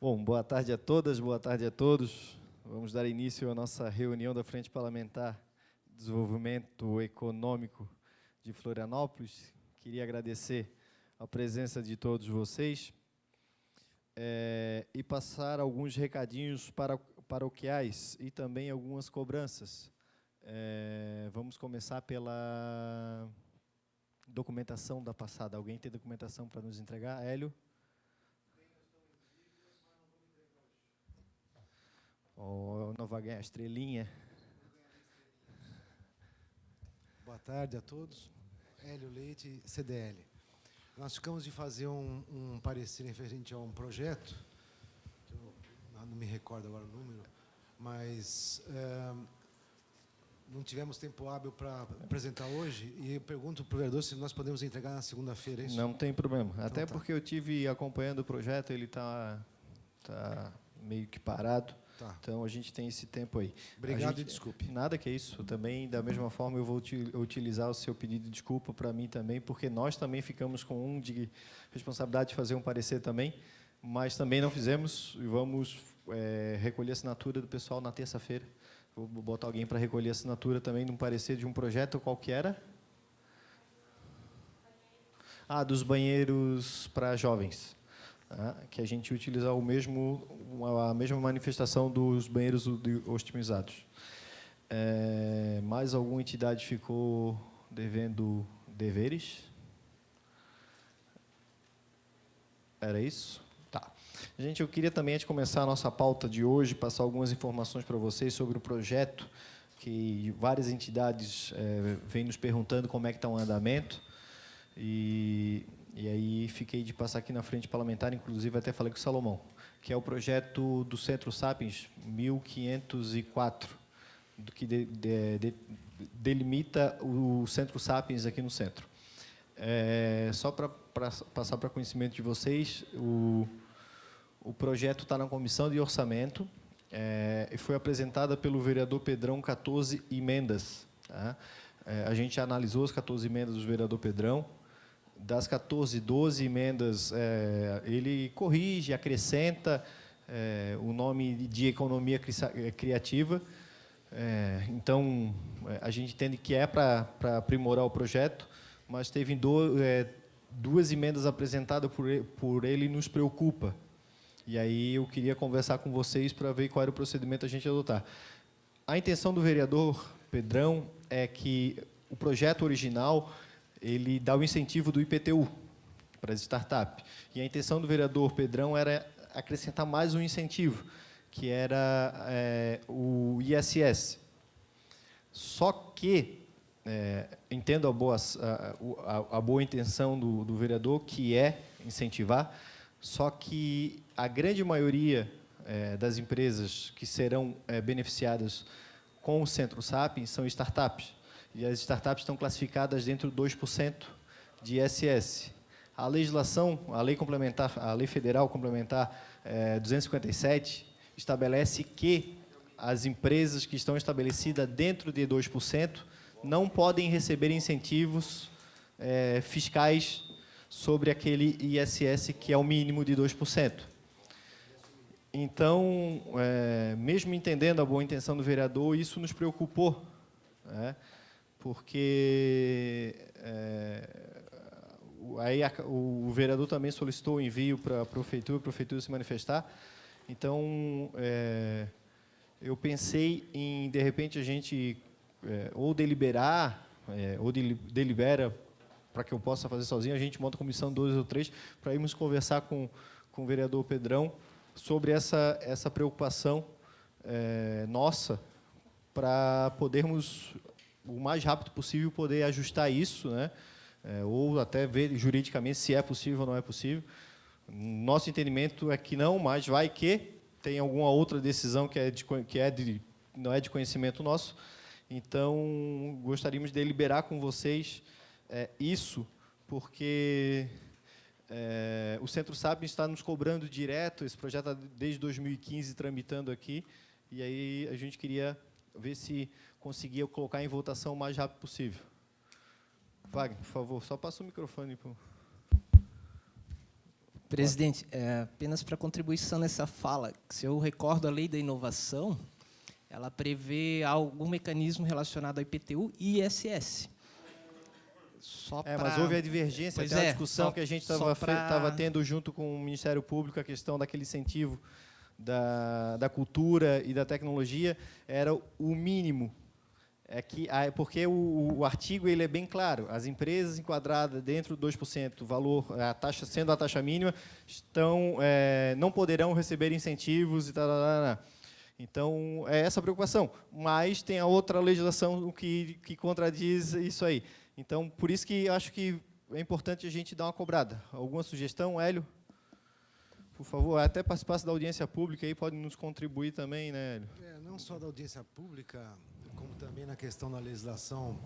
Bom, boa tarde a todas, boa tarde a todos. Vamos dar início à nossa reunião da Frente Parlamentar de Desenvolvimento Econômico de Florianópolis. Queria agradecer a presença de todos vocês e passar alguns recadinhos paroquiais e também algumas cobranças. Vamos começar pela documentação da passada. Alguém tem documentação para nos entregar? Hélio? Não vai ganhar a estrelinha. Boa tarde a todos. Hélio Leite, CDL. Nós ficamos de fazer um parecer referente a um projeto, que eu não me recordo agora o número, mas não tivemos tempo hábil para apresentar hoje, e eu pergunto para o vereador se nós podemos entregar na segunda-feira, é isso? Não tem problema. Então, até porque eu tive acompanhando o projeto, ele está meio que parado. Tá. Então, a gente tem esse tempo aí. Obrigado e desculpe. Nada que é isso. Também, da mesma forma, eu vou utilizar o seu pedido de desculpa para mim também, porque nós também ficamos com de responsabilidade de fazer um parecer também, mas também não fizemos e vamos recolher a assinatura do pessoal na terça-feira. Vou botar alguém para recolher a assinatura também de um parecer de um projeto qual que era? Dos banheiros para jovens. Que a gente utiliza a mesma manifestação dos banheiros otimizados. Mais alguma entidade ficou devendo deveres? Era isso? Tá. Gente, eu queria também, antes de começar a nossa pauta de hoje, passar algumas informações para vocês sobre o projeto, que várias entidades vêm nos perguntando como é que está o andamento. E aí fiquei de passar aqui na frente parlamentar, inclusive até falei com o Salomão, que é o projeto do Centro Sapiens 1504, que delimita o Centro Sapiens aqui no centro. Só para passar para conhecimento de vocês, o projeto está na comissão de orçamento e foi apresentada pelo vereador Pedrão 14 emendas. Tá? A gente analisou as 14 emendas do vereador Pedrão. Das 14, 12 emendas, ele corrige, acrescenta o nome de economia criativa. Então, a gente entende que é para aprimorar o projeto, mas teve duas emendas apresentadas por ele e nos preocupa. E aí eu queria conversar com vocês para ver qual era o procedimento a gente adotar. A intenção do vereador Pedrão é que o projeto original ele dá o incentivo do IPTU para as startups. E a intenção do vereador Pedrão era acrescentar mais um incentivo, que era o ISS. Só que, entendo a boa intenção do vereador, que é incentivar, só que a grande maioria das empresas que serão beneficiadas com o Centro Sapiens são startups. E as startups estão classificadas dentro de 2% de ISS. A legislação, a lei complementar, a lei federal complementar 257, estabelece que as empresas que estão estabelecidas dentro de 2% não podem receber incentivos fiscais sobre aquele ISS que é o mínimo de 2%. Então, mesmo entendendo a boa intenção do vereador, isso nos preocupou, porque aí o vereador também solicitou o envio para a prefeitura se manifestar. Então, eu pensei em, de repente, a gente ou deliberar, ou delibera, para que eu possa fazer sozinho, a gente monta a comissão 2 ou 3, para irmos conversar com o vereador Pedrão sobre essa preocupação nossa, para podermos o mais rápido possível poder ajustar isso, ou até ver juridicamente se é possível ou não é possível. Nosso entendimento é que não, mas vai que tem alguma outra decisão que não é de conhecimento nosso. Então, gostaríamos de deliberar com vocês isso, porque o Centro Sapiens está nos cobrando direto, esse projeto está desde 2015 tramitando aqui, e aí a gente queria ver se conseguia colocar em votação o mais rápido possível. Wagner, por favor, só passa o microfone. Presidente, apenas para contribuição nessa fala, se eu recordo a Lei da Inovação, ela prevê algum mecanismo relacionado ao IPTU e ISS. Mas houve a divergência, até a discussão que a gente estava tendo junto com o Ministério Público, a questão daquele incentivo da cultura e da tecnologia, era o mínimo. Porque o artigo ele é bem claro, as empresas enquadradas dentro do 2%, valor, sendo a taxa mínima, não poderão receber incentivos e tal. Então, é essa a preocupação. Mas tem a outra legislação que contradiz isso aí. Então, por isso que eu acho que é importante a gente dar uma cobrada. Alguma sugestão, Hélio? Por favor, até participasse da audiência pública, aí pode nos contribuir também, né, Hélio? Não só da audiência pública, como também na questão da legislação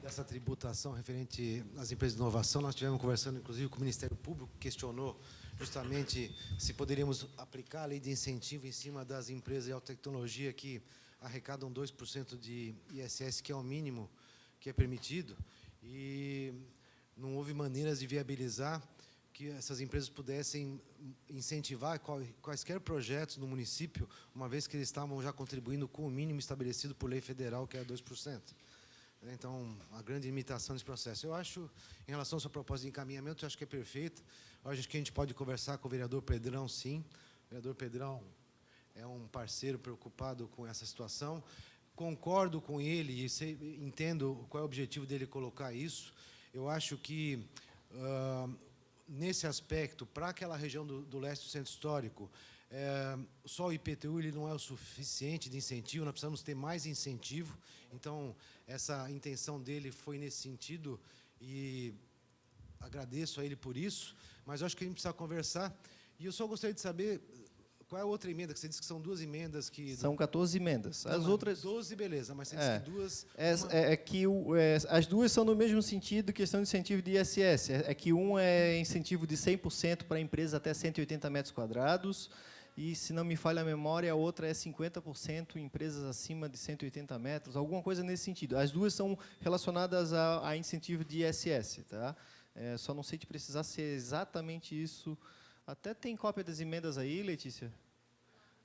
dessa tributação referente às empresas de inovação. Nós estivemos conversando, inclusive, com o Ministério Público, que questionou justamente se poderíamos aplicar a lei de incentivo em cima das empresas de alta tecnologia que arrecadam 2% de ISS, que é o mínimo que é permitido, e não houve maneiras de viabilizar que essas empresas pudessem incentivar quaisquer projetos no município, uma vez que eles estavam já contribuindo com o mínimo estabelecido por lei federal, que é 2%. Então, a grande limitação desse processo. Eu acho, em relação à sua proposta de encaminhamento, eu acho que é perfeita. Eu acho que a gente pode conversar com o vereador Pedrão, sim. O vereador Pedrão é um parceiro preocupado com essa situação. Concordo com ele e entendo qual é o objetivo dele colocar isso. Eu acho que, nesse aspecto, para aquela região do leste do centro histórico, só o IPTU ele não é o suficiente de incentivo, nós precisamos ter mais incentivo. Então, essa intenção dele foi nesse sentido e agradeço a ele por isso, mas eu acho que a gente precisa conversar. E eu só gostaria de saber qual é a outra emenda, que você disse que são 2 emendas que... São 14 emendas. As outras... 12, beleza, mas você disse que duas... As duas são no mesmo sentido, questão de incentivo de ISS. É que um é incentivo de 100% para empresas até 180 metros quadrados, e, se não me falha a memória, a outra é 50% em empresas acima de 180 metros, alguma coisa nesse sentido. As duas são relacionadas a incentivo de ISS. Tá? Só não sei de precisar ser exatamente isso. Até tem cópia das emendas aí, Letícia?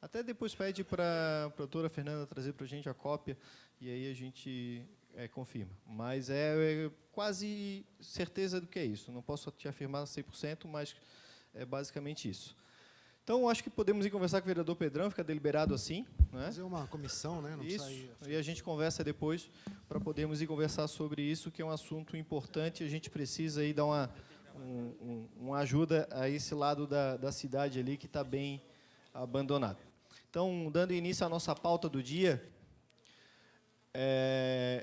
Até depois pede para a doutora Fernanda trazer para a gente a cópia, e aí a gente confirma. Mas é quase certeza do que é isso. Não posso te afirmar 100%, mas é basicamente isso. Então, acho que podemos ir conversar com o vereador Pedrão, fica deliberado assim. Né? Fazer uma comissão, né? Não isso, e a gente conversa depois para podermos ir conversar sobre isso, que é um assunto importante, a gente precisa aí dar uma ajuda a esse lado da cidade ali, que está bem abandonado. Então, dando início à nossa pauta do dia,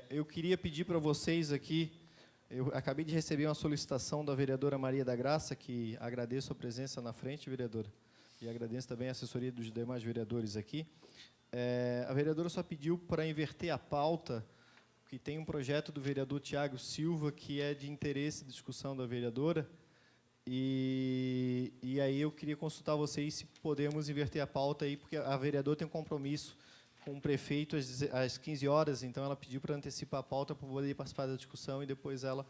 eu queria pedir para vocês aqui, eu acabei de receber uma solicitação da vereadora Maria da Graça, que agradeço a presença na frente, vereadora, e agradeço também a assessoria dos demais vereadores aqui. A vereadora só pediu para inverter a pauta, que tem um projeto do vereador Tiago Silva, que é de interesse e discussão da vereadora, e aí eu queria consultar vocês se podemos inverter a pauta aí, porque a vereadora tem um compromisso com o prefeito às 15 horas, então ela pediu para antecipar a pauta para poder participar da discussão e depois ela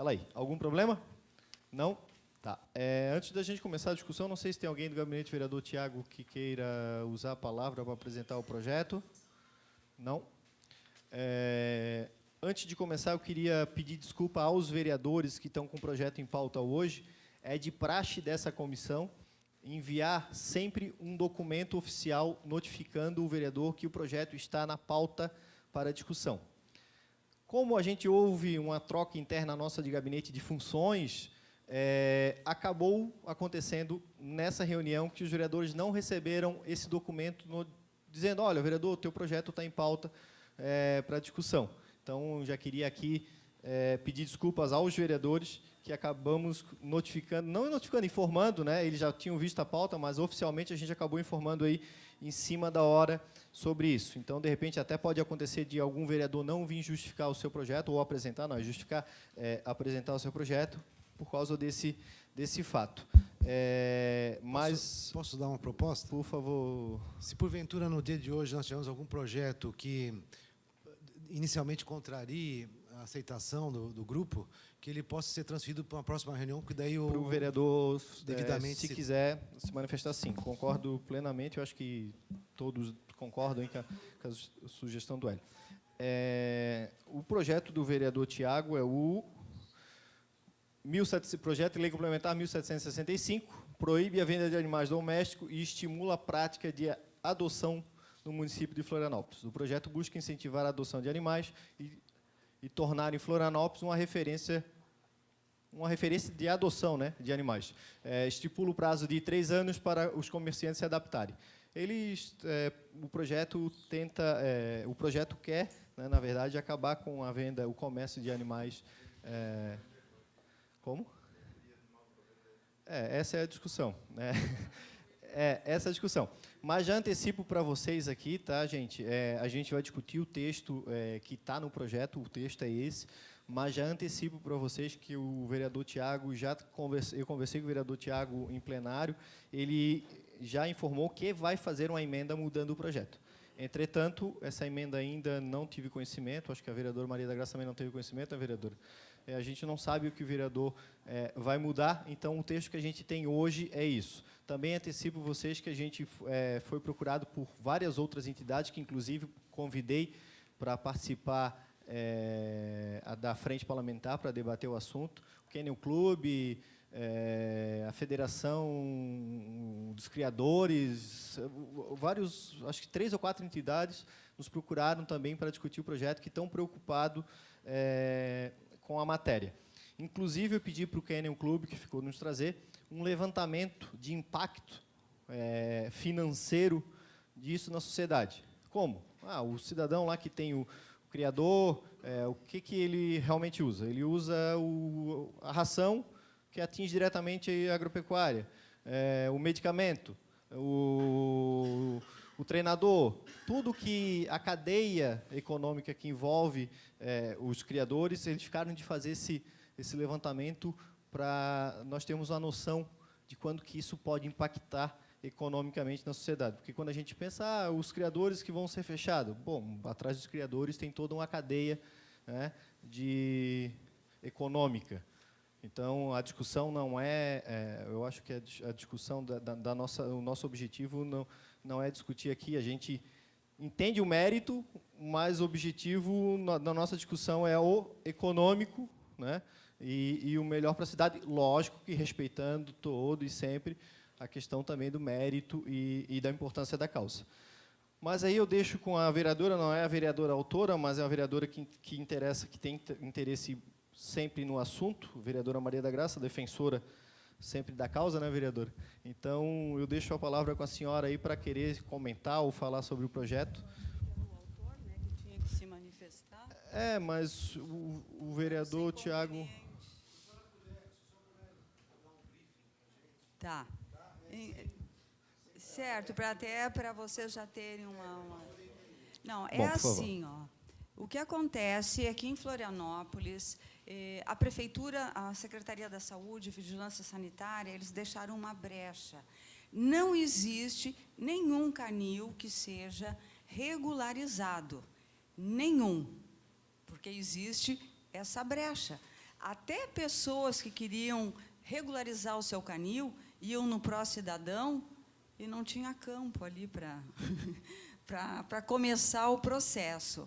aí. Algum problema? Não? Tá. Antes da gente começar a discussão, não sei se tem alguém do gabinete do vereador Tiago que queira usar a palavra para apresentar o projeto. Não? Antes de começar, eu queria pedir desculpa aos vereadores que estão com o projeto em pauta hoje. É de praxe dessa comissão enviar sempre um documento oficial notificando o vereador que o projeto está na pauta para discussão. Como a gente houve uma troca interna nossa de gabinete de funções, acabou acontecendo nessa reunião que os vereadores não receberam esse documento dizendo, olha, vereador, o teu projeto está em pauta para discussão. Então, já queria aqui pedir desculpas aos vereadores que acabamos notificando, não notificando, informando, né? Eles já tinham visto a pauta, mas oficialmente a gente acabou informando aí em cima da hora sobre isso. Então, de repente, até pode acontecer de algum vereador não vir justificar o seu projeto, ou apresentar, não, justificar, apresentar o seu projeto por causa desse fato. Mas... Posso dar uma proposta? Por favor. Se, porventura, no dia de hoje, nós tivermos algum projeto que inicialmente contrarie a aceitação do grupo, que ele possa ser transferido para uma próxima reunião, porque daí Para o vereador, devidamente se quiser se manifestar, sim. Concordo plenamente, eu acho que todos concordam com a sugestão do Hélio. O projeto do vereador Tiago é o projeto de lei complementar 1765, proíbe a venda de animais domésticos e estimula a prática de adoção no município de Florianópolis. O projeto busca incentivar a adoção de animais e tornar em Florianópolis uma referência de adoção, né, de animais. Estipula o prazo de 3 anos para os comerciantes se adaptarem. O projeto quer, né, na verdade, acabar com a venda, o comércio de animais. Como? Essa é a discussão, né? Essa é a discussão. Mas já antecipo para vocês aqui, tá, gente? A gente vai discutir o texto que está no projeto, o texto é esse, mas já antecipo para vocês que o vereador Tiago, eu conversei com o vereador Tiago em plenário, ele já informou que vai fazer uma emenda mudando o projeto. Entretanto, essa emenda ainda não tive conhecimento, acho que a vereadora Maria da Graça também não teve conhecimento, né, vereadora? A gente não sabe o que o vereador vai mudar, então o texto que a gente tem hoje é isso. Também antecipo vocês que a gente foi procurado por várias outras entidades, que inclusive convidei para participar da frente parlamentar para debater o assunto. O Kennel Clube, a Federação dos Criadores, acho que 3 ou 4 entidades nos procuraram também para discutir o projeto, que estão preocupados com a matéria. Inclusive, eu pedi para o Kennel Clube, que ficou nos trazer, um levantamento de impacto financeiro disso na sociedade. Como? O cidadão lá que tem o criador, o que ele realmente usa? Ele usa a ração que atinge diretamente a agropecuária, o medicamento, o treinador, tudo que a cadeia econômica que envolve os criadores, eles ficaram de fazer esse levantamento para nós termos uma noção de quando que isso pode impactar economicamente na sociedade. Porque quando a gente pensa, os criadores que vão ser fechados, bom, atrás dos criadores tem toda uma cadeia, né, econômica. Então, a discussão não eu acho que a discussão o nosso objetivo não é discutir aqui, a gente entende o mérito, mas o objetivo da nossa discussão é o econômico, né, e o melhor para a cidade, lógico que respeitando todo e sempre a questão também do mérito e da importância da causa. Mas aí eu deixo com a vereadora, não é a vereadora autora, mas é a vereadora que tem interesse sempre no assunto, a vereadora Maria da Graça, defensora sempre da causa, né, vereadora? Então, eu deixo a palavra com a senhora aí para querer comentar ou falar sobre o projeto. O autor, né, que tinha que se manifestar. Mas o vereador Tiago... Tá. Certo, até para vocês já terem uma... Não, Bom, assim, ó. O que acontece é que em Florianópolis, a Prefeitura, a Secretaria da Saúde e Vigilância Sanitária, eles deixaram uma brecha. Não existe nenhum canil que seja regularizado. Nenhum. Porque existe essa brecha. Até pessoas que queriam regularizar o seu canil iam no Pró-Cidadão e não tinha campo ali para começar o processo.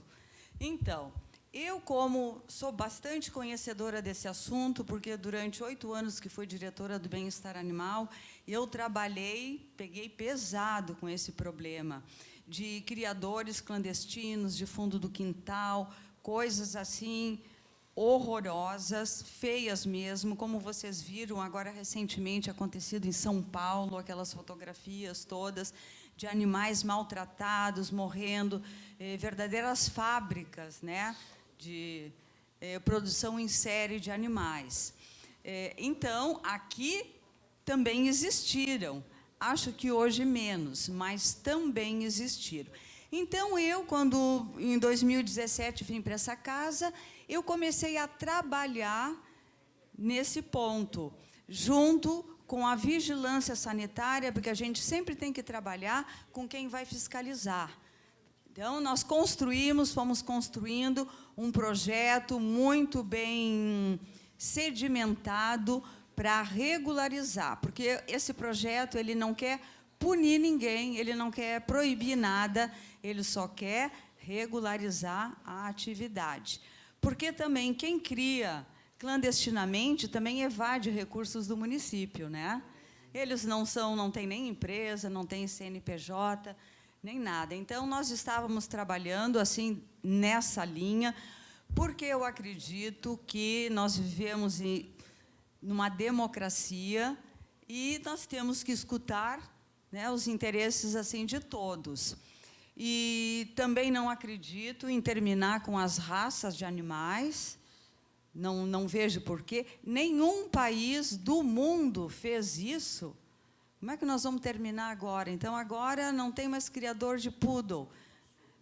Então, eu, como sou bastante conhecedora desse assunto, porque durante 8 anos que fui diretora do bem-estar animal, eu peguei pesado com esse problema de criadores clandestinos, de fundo do quintal, coisas assim horrorosas, feias mesmo, como vocês viram agora recentemente acontecido em São Paulo, aquelas fotografias todas de animais maltratados, morrendo, verdadeiras fábricas, né, de produção em série de animais. Então, aqui também existiram, acho que hoje menos, mas também existiram. Então, quando em 2017 vim para essa casa, eu comecei a trabalhar nesse ponto, junto com a vigilância sanitária, porque a gente sempre tem que trabalhar com quem vai fiscalizar. Então, nós fomos construindo um projeto muito bem sedimentado para regularizar, porque esse projeto ele não quer punir ninguém, ele não quer proibir nada, ele só quer regularizar a atividade. Porque também quem cria clandestinamente também evade recursos do município, né? Eles não têm nem empresa, não têm CNPJ, nem nada. Então, nós estávamos trabalhando assim nessa linha, porque eu acredito que nós vivemos numa democracia e nós temos que escutar, né, os interesses assim de todos. E também não acredito em terminar com as raças de animais. Não vejo por quê. Nenhum país do mundo fez isso. Como é que nós vamos terminar agora? Então, agora não tem mais criador de poodle,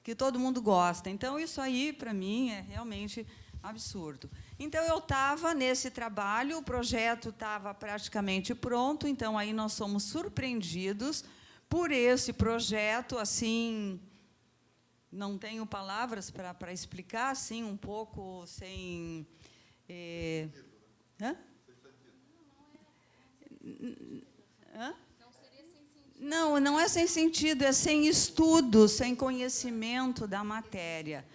que todo mundo gosta. Então, isso aí, para mim, é realmente absurdo. Então, eu estava nesse trabalho, o projeto estava praticamente pronto, então, aí nós somos surpreendidos por esse projeto, assim, não tenho palavras para explicar, assim, um pouco sem... Hã? Hã? Não é sem sentido, é sem estudo, sem conhecimento da matéria.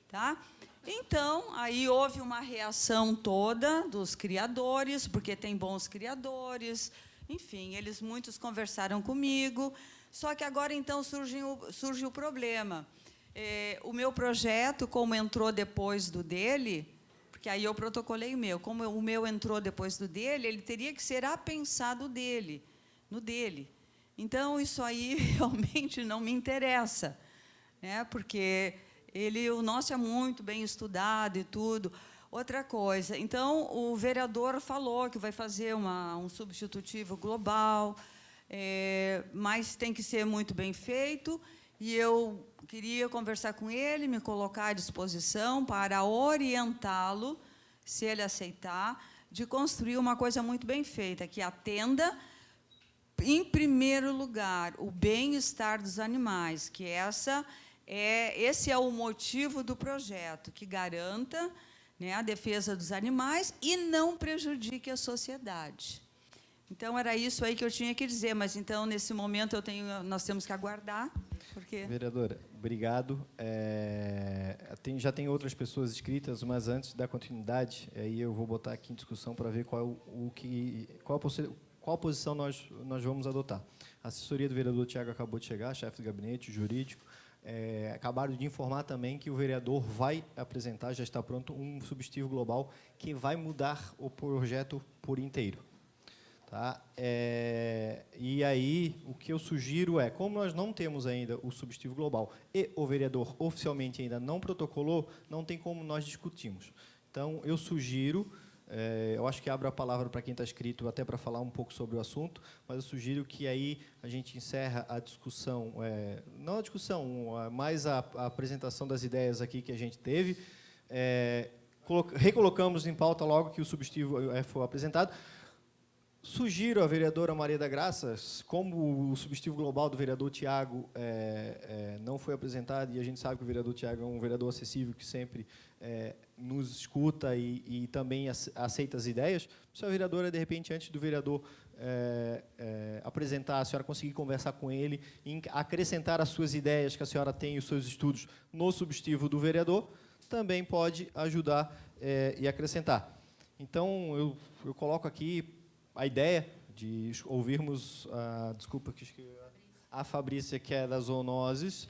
Tá? Então, aí houve uma reação toda dos criadores, porque tem bons criadores, enfim, muitos conversaram comigo, só que agora, então, surge o problema. O meu projeto, como entrou depois do dele, porque aí eu protocolei o meu, como o meu entrou depois do dele, ele teria que ser apensado no dele. Então, isso aí realmente não me interessa, né? Porque o nosso é muito bem estudado e tudo. Outra coisa, então, o vereador falou que vai fazer um substitutivo global, mas tem que ser muito bem feito, e eu queria conversar com ele, me colocar à disposição para orientá-lo, se ele aceitar, de construir uma coisa muito bem feita, que atenda, em primeiro lugar, o bem-estar dos animais, que esse é o motivo do projeto, que garanta, né, a defesa dos animais e não prejudique a sociedade. Então, era isso aí que eu tinha que dizer, mas, então, nesse momento, nós temos que aguardar. Porque... Vereadora, obrigado. Já tem outras pessoas inscritas, mas antes da continuidade, aí eu vou botar aqui em discussão para ver qual posição nós vamos adotar. A assessoria do vereador Tiago acabou de chegar, chefe do gabinete jurídico. Acabaram de informar também que o vereador vai apresentar, já está pronto, um substitutivo global que vai mudar o projeto por inteiro. Tá? E aí, o que eu sugiro como nós não temos ainda o substitutivo global e o vereador oficialmente ainda não protocolou, não tem como nós discutirmos. Então, eu sugiro, eu acho que abro a palavra para quem está inscrito, até para falar um pouco sobre o assunto, mas eu sugiro que aí a gente encerra a discussão, não a discussão, mas a apresentação das ideias aqui que a gente teve, recolocamos em pauta logo que o substitutivo for apresentado. Sugiro à vereadora Maria da Graça, como o substitutivo global do vereador Tiago não foi apresentado, e a gente sabe que o vereador Tiago é um vereador acessível, que sempre nos escuta e também aceita as ideias, se a vereadora, de repente, antes do vereador apresentar, a senhora conseguir conversar com ele, acrescentar as suas ideias que a senhora tem e os seus estudos no substitutivo do vereador, também pode ajudar e acrescentar. Então, eu coloco aqui a ideia de ouvirmos, a Fabrícia, que é das zoonoses,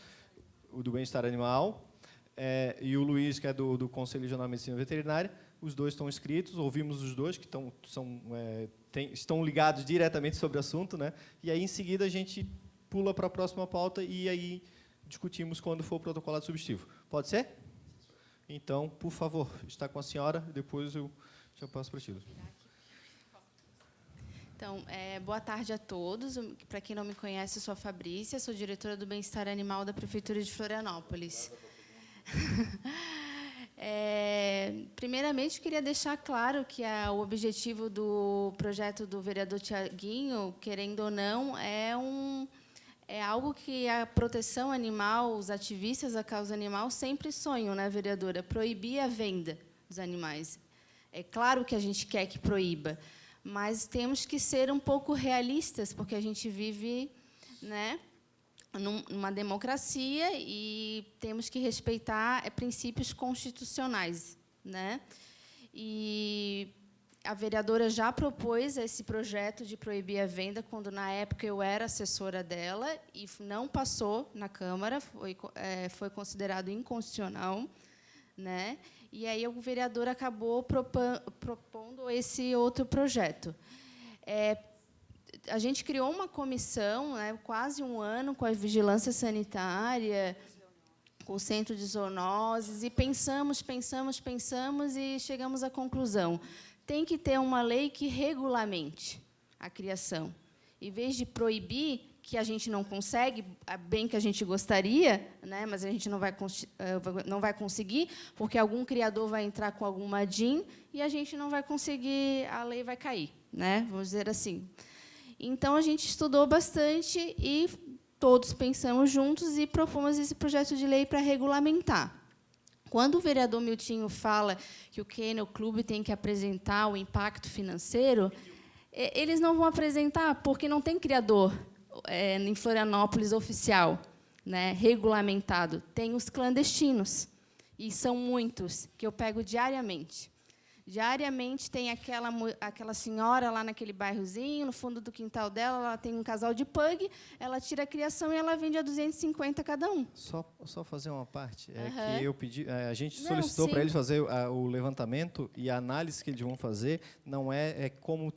o do bem-estar animal, e o Luiz, que é do Conselho Regional de Medicina Veterinária. Os dois estão inscritos, ouvimos os dois, que estão ligados diretamente sobre o assunto, né? E aí, em seguida, a gente pula para a próxima pauta e aí discutimos quando for protocolado substitutivo. Pode ser? Então, por favor, está com a senhora, depois eu já passo para ti. Então, boa tarde a todos. Para quem não me conhece, eu sou a Fabrícia, sou diretora do Bem-Estar Animal da Prefeitura de Florianópolis. Primeiramente, queria deixar claro que o objetivo do projeto do vereador Tiaguinho, querendo ou não, é algo que a proteção animal, os ativistas da causa animal sempre sonham, né, vereadora? Proibir a venda dos animais. É claro que a gente quer que proíba, mas temos que ser um pouco realistas, porque a gente vive, né, numa democracia e temos que respeitar princípios constitucionais, né? E a vereadora já propôs esse projeto de proibir a venda quando, na época, eu era assessora dela, e não passou na Câmara, foi considerado inconstitucional, né? E aí o vereador acabou propondo esse outro projeto. A gente criou uma comissão, né, quase um ano, com a vigilância sanitária, com o centro de zoonoses, e pensamos e chegamos à conclusão: tem que ter uma lei que regulamente a criação. Em vez de proibir, que a gente não consegue, bem que a gente gostaria, né, mas a gente não vai conseguir, porque algum criador vai entrar com alguma DIN e a gente não vai conseguir, a lei vai cair, né, vamos dizer assim. Então, a gente estudou bastante e todos pensamos juntos e propomos esse projeto de lei para regulamentar. Quando o vereador Miltinho fala que o Kennel Club tem que apresentar o impacto financeiro, eles não vão apresentar, porque não tem criador em Florianópolis oficial, né, regulamentado. Tem os clandestinos, e são muitos, que eu pego diariamente. Diariamente tem aquela senhora lá naquele bairrozinho, no fundo do quintal dela, ela tem um casal de pug, ela tira a criação e ela vende a 250 cada um. Só fazer uma parte. Uhum. Que eu pedi, a gente solicitou para eles fazer o levantamento, e a análise que eles vão fazer não como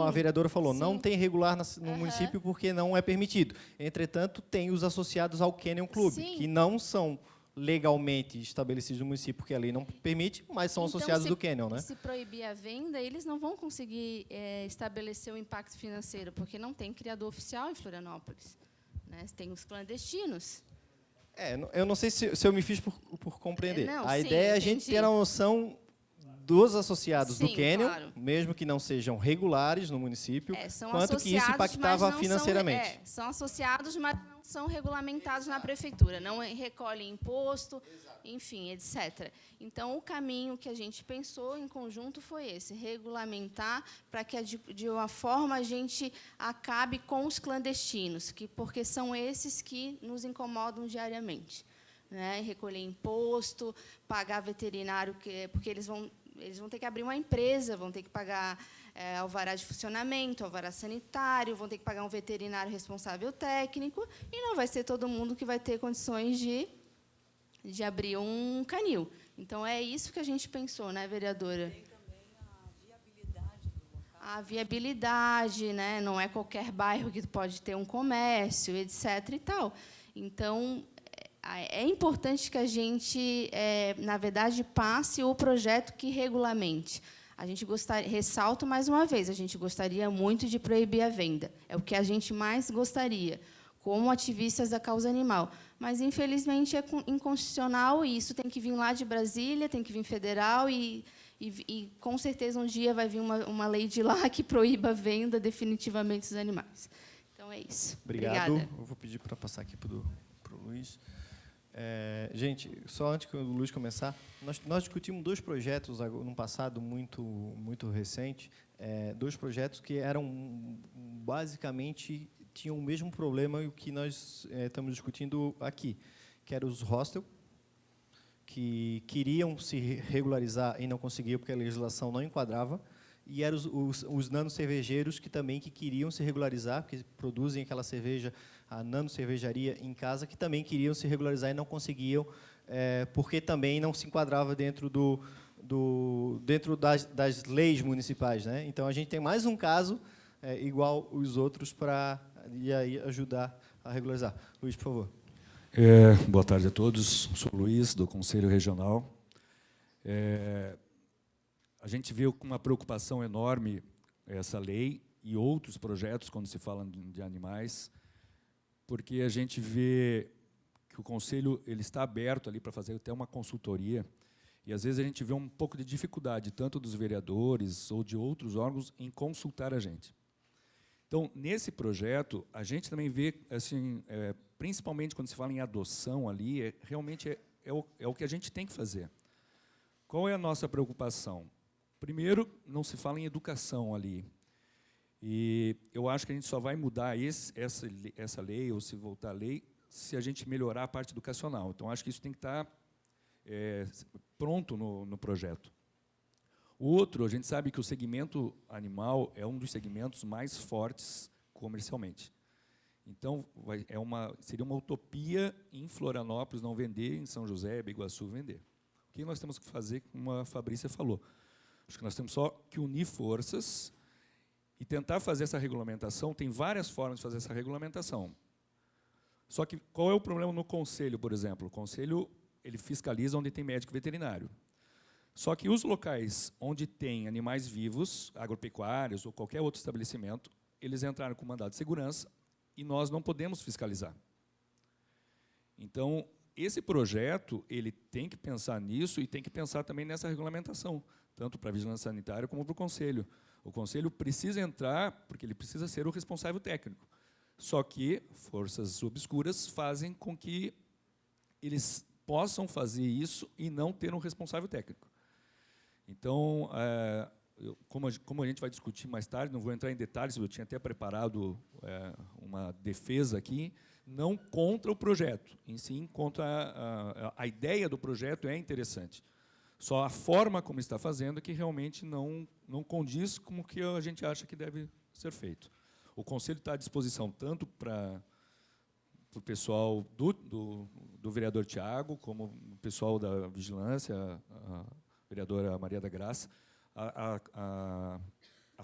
a vereadora falou, não tem regular no município porque não é permitido. Entretanto, tem os associados ao Kennel Club, que não são legalmente estabelecidos no município, porque a lei não permite, mas são associados do Kennel, né? Se proibir a venda, eles não vão conseguir estabelecer o impacto financeiro, porque não tem criador oficial em Florianópolis, né? Tem os clandestinos. Eu não sei se eu me fiz por compreender. A ideia é a gente entendi. ter a noção dos associados do Kennel, claro, mesmo que não sejam regulares no município, são quanto que isso impactava financeiramente. São associados, mas não são regulamentados na prefeitura, não recolhem imposto, enfim, etc. Então, o caminho que a gente pensou em conjunto foi esse: regulamentar para que, de uma forma, a gente acabe com os clandestinos, porque são esses que nos incomodam diariamente, né? Recolher imposto, pagar veterinário, porque eles vão ter que abrir uma empresa, vão ter que pagar alvará de funcionamento, alvará sanitário, vão ter que pagar um veterinário responsável técnico, e não vai ser todo mundo que vai ter condições de abrir um canil. Então, é isso que a gente pensou, né, vereadora? Tem também a viabilidade do local. A viabilidade, né? Não é qualquer bairro que pode ter um comércio, etc. e tal. Então, é importante que a gente, na verdade, passe o projeto que regulamente. A gente ressalto mais uma vez, a gente gostaria muito de proibir a venda. É o que a gente mais gostaria, como ativistas da causa animal. Mas, infelizmente, é inconstitucional, e isso tem que vir lá de Brasília, tem que vir federal, e com certeza, um dia vai vir uma lei de lá que proíba a venda definitivamente dos animais. Então, é isso. Obrigado. Obrigada. Eu vou pedir para passar aqui para o Luiz. Gente, só antes que o Luiz começar, nós discutimos dois projetos no passado muito recente, dois projetos que eram basicamente tinham o mesmo problema que nós estamos discutindo aqui, que eram os hostels, que queriam se regularizar e não conseguiam porque a legislação não enquadrava, e eram os nano-cervejeiros que queriam se regularizar, porque produzem aquela cerveja, a nano-cervejaria em casa, que também queriam se regularizar e não conseguiam, porque também não se enquadrava dentro dentro das leis municipais, né? Então, a gente tem mais um caso igual os outros para ajudar a regularizar. Luiz, por favor. Boa tarde a todos. Sou o Luiz, do Conselho Regional. A gente viu com uma preocupação enorme essa lei e outros projetos, quando se fala de animais, porque a gente vê que o Conselho ele está aberto ali para fazer até uma consultoria, e, às vezes, a gente vê um pouco de dificuldade, tanto dos vereadores ou de outros órgãos, em consultar a gente. Então, nesse projeto, a gente também vê, assim, principalmente quando se fala em adoção ali, realmente é o que a gente tem que fazer. Qual é a nossa preocupação? Primeiro, não se fala em educação ali. E eu acho que a gente só vai mudar essa lei, ou se voltar à lei, se a gente melhorar a parte educacional. Então, acho que isso tem que estar pronto no projeto. O outro, a gente sabe que o segmento animal é um dos segmentos mais fortes comercialmente. Então, seria uma utopia em Florianópolis não vender, em São José, Biguaçu vender. O que nós temos que fazer, como a Fabrícia falou? Acho que nós temos só que unir forças e tentar fazer essa regulamentação. Tem várias formas de fazer essa regulamentação. Só que qual é o problema no conselho, por exemplo? O conselho ele fiscaliza onde tem médico veterinário. Só que os locais onde tem animais vivos, agropecuários ou qualquer outro estabelecimento, eles entraram com mandado de segurança e nós não podemos fiscalizar. Então, esse projeto ele tem que pensar nisso e tem que pensar também nessa regulamentação, tanto para a vigilância sanitária como para o conselho. O conselho precisa entrar porque ele precisa ser o responsável técnico. Só que forças obscuras fazem com que eles possam fazer isso e não ter um responsável técnico. Então, como a gente vai discutir mais tarde, não vou entrar em detalhes, eu tinha até preparado uma defesa aqui, não contra o projeto, em si, contra a ideia do projeto é interessante. Só a forma como está fazendo é que realmente não condiz com o que a gente acha que deve ser feito. O Conselho está à disposição tanto para o pessoal do vereador Tiago, como o pessoal da Vigilância, a vereadora Maria da Graça, a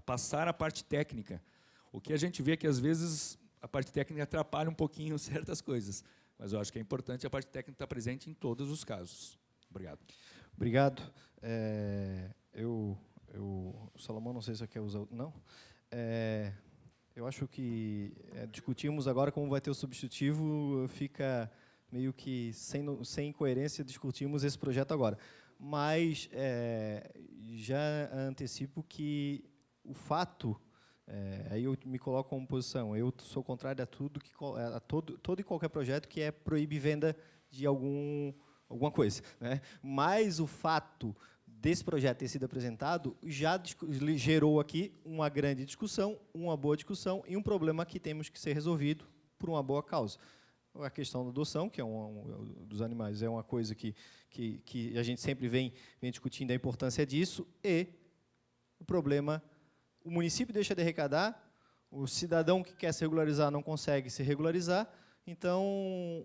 passar a parte técnica. O que a gente vê é que, às vezes, a parte técnica atrapalha um pouquinho certas coisas, mas eu acho que é importante a parte técnica estar presente em todos os casos. Obrigado. Obrigado. O Salomão, não sei se você quer usar... Não? Eu acho que discutimos agora como vai ter o substitutivo, fica meio que sem coerência discutirmos esse projeto agora. Mas já antecipo que o fato, aí eu me coloco como posição, eu sou contrário a tudo, todo e qualquer projeto que proíbe venda de alguma coisa, né? Mas o fato desse projeto ter sido apresentado já gerou aqui uma grande discussão, uma boa discussão e um problema que temos que ser resolvido por uma boa causa. A questão da adoção, que dos animais, é uma coisa que a gente sempre vem discutindo a importância disso, e o problema, o município deixa de arrecadar, o cidadão que quer se regularizar não consegue se regularizar, então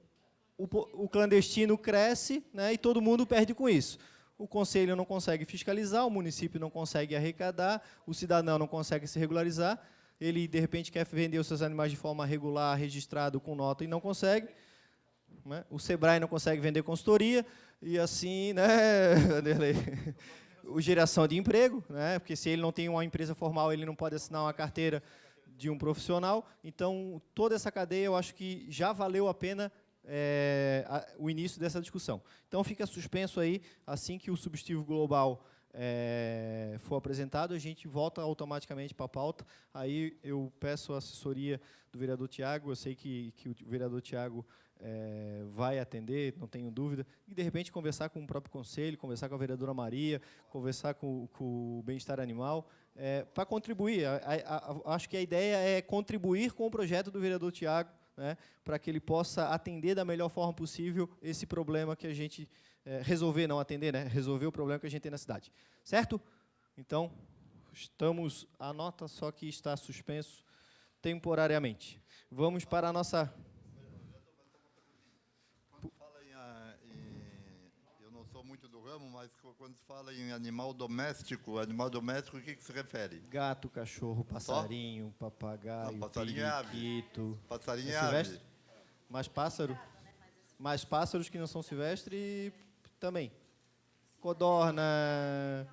o clandestino cresce, né, e todo mundo perde com isso. O conselho não consegue fiscalizar, o município não consegue arrecadar, o cidadão não consegue se regularizar, ele, de repente, quer vender os seus animais de forma regular, registrado, com nota, e não consegue. Né? O SEBRAE não consegue vender consultoria, e assim, né, geração de emprego, né, porque se ele não tem uma empresa formal, ele não pode assinar uma carteira de um profissional. Então, toda essa cadeia, eu acho que já valeu a pena o início dessa discussão. Então, fica suspenso aí, assim que o substitutivo global for apresentado, a gente volta automaticamente para a pauta. Aí eu peço a assessoria do vereador Tiago, eu sei que o vereador Tiago vai atender, não tenho dúvida, e, de repente, conversar com o próprio conselho, conversar com a vereadora Maria, conversar com o bem-estar animal, para contribuir. Acho que a ideia é contribuir com o projeto do vereador Tiago, né, para que ele possa atender da melhor forma possível esse problema que a gente... resolver, não atender, né? Resolver o problema que a gente tem na cidade. Certo? Então, estamos... A nota só que está suspenso temporariamente. Vamos para a nossa... Quando fala eu não sou muito do ramo, mas quando se fala em animal doméstico, o que se refere? Gato, cachorro, passarinho, papagaio, periquito. Passarinho é ave. Mais pássaro? Mais pássaros que não são silvestres também. Codorna.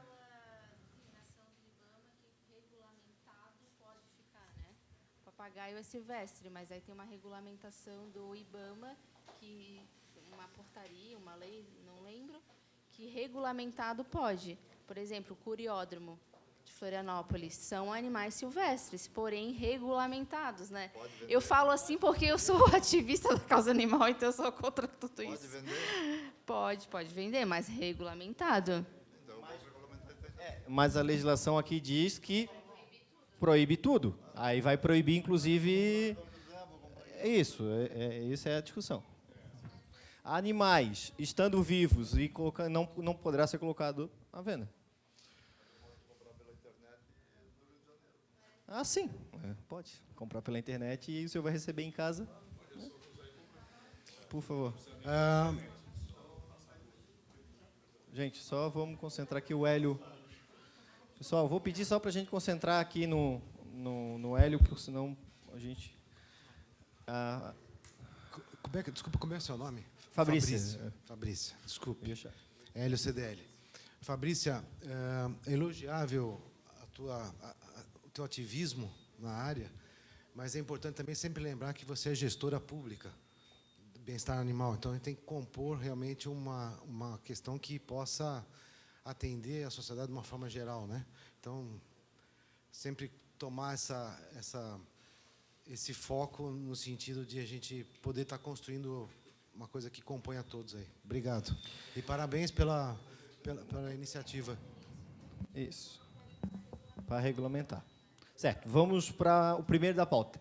Papagaio é silvestre, mas aí tem uma regulamentação do IBAMA, que uma portaria, uma lei, não lembro, que regulamentado pode. Por exemplo, o curiódromo de Florianópolis são animais silvestres, porém regulamentados, né? Eu falo assim porque eu sou ativista da causa animal, então eu sou contra tudo isso. Pode vender? Pode vender, mas regulamentado. Mas a legislação aqui diz que proíbe tudo. Aí vai proibir, inclusive... Isso, essa é a discussão. Animais, estando vivos, e não poderá ser colocado à venda. Ah, sim. Pode comprar pela internet e o senhor vai receber em casa. Por favor. Gente, só vamos concentrar aqui o Hélio. Pessoal, vou pedir só para a gente concentrar aqui no Hélio, porque senão a gente... Desculpa, como é o seu nome? Fabrícia. Fabrícia, desculpe. Deixa. Hélio CDL. Fabrícia, é elogiável o teu ativismo na área, mas é importante também sempre lembrar que você é gestora pública do bem-estar animal. Então, a gente tem que compor realmente uma questão que possa atender a sociedade de uma forma geral, né? Então, sempre tomar esse foco no sentido de a gente poder estar construindo uma coisa que compõe a todos aí. Obrigado. E parabéns pela iniciativa. Isso. Para regulamentar. Certo, vamos para o primeiro da pauta.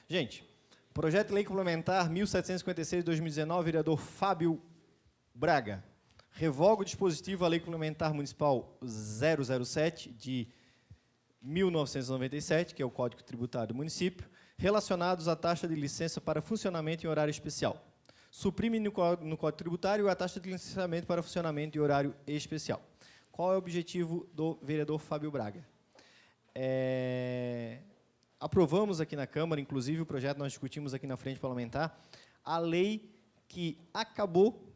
Gente, projeto de lei complementar 1756/2019, vereador Fábio Braga. Revoga o dispositivo à lei complementar municipal 007 de 1997, que é o Código Tributário do município, relacionados à taxa de licença para funcionamento em horário especial. Suprime no Código Tributário a taxa de licenciamento para funcionamento em horário especial. Qual é o objetivo do vereador Fábio Braga? Aprovamos aqui na Câmara, inclusive o projeto nós discutimos aqui na frente parlamentar, a lei que acabou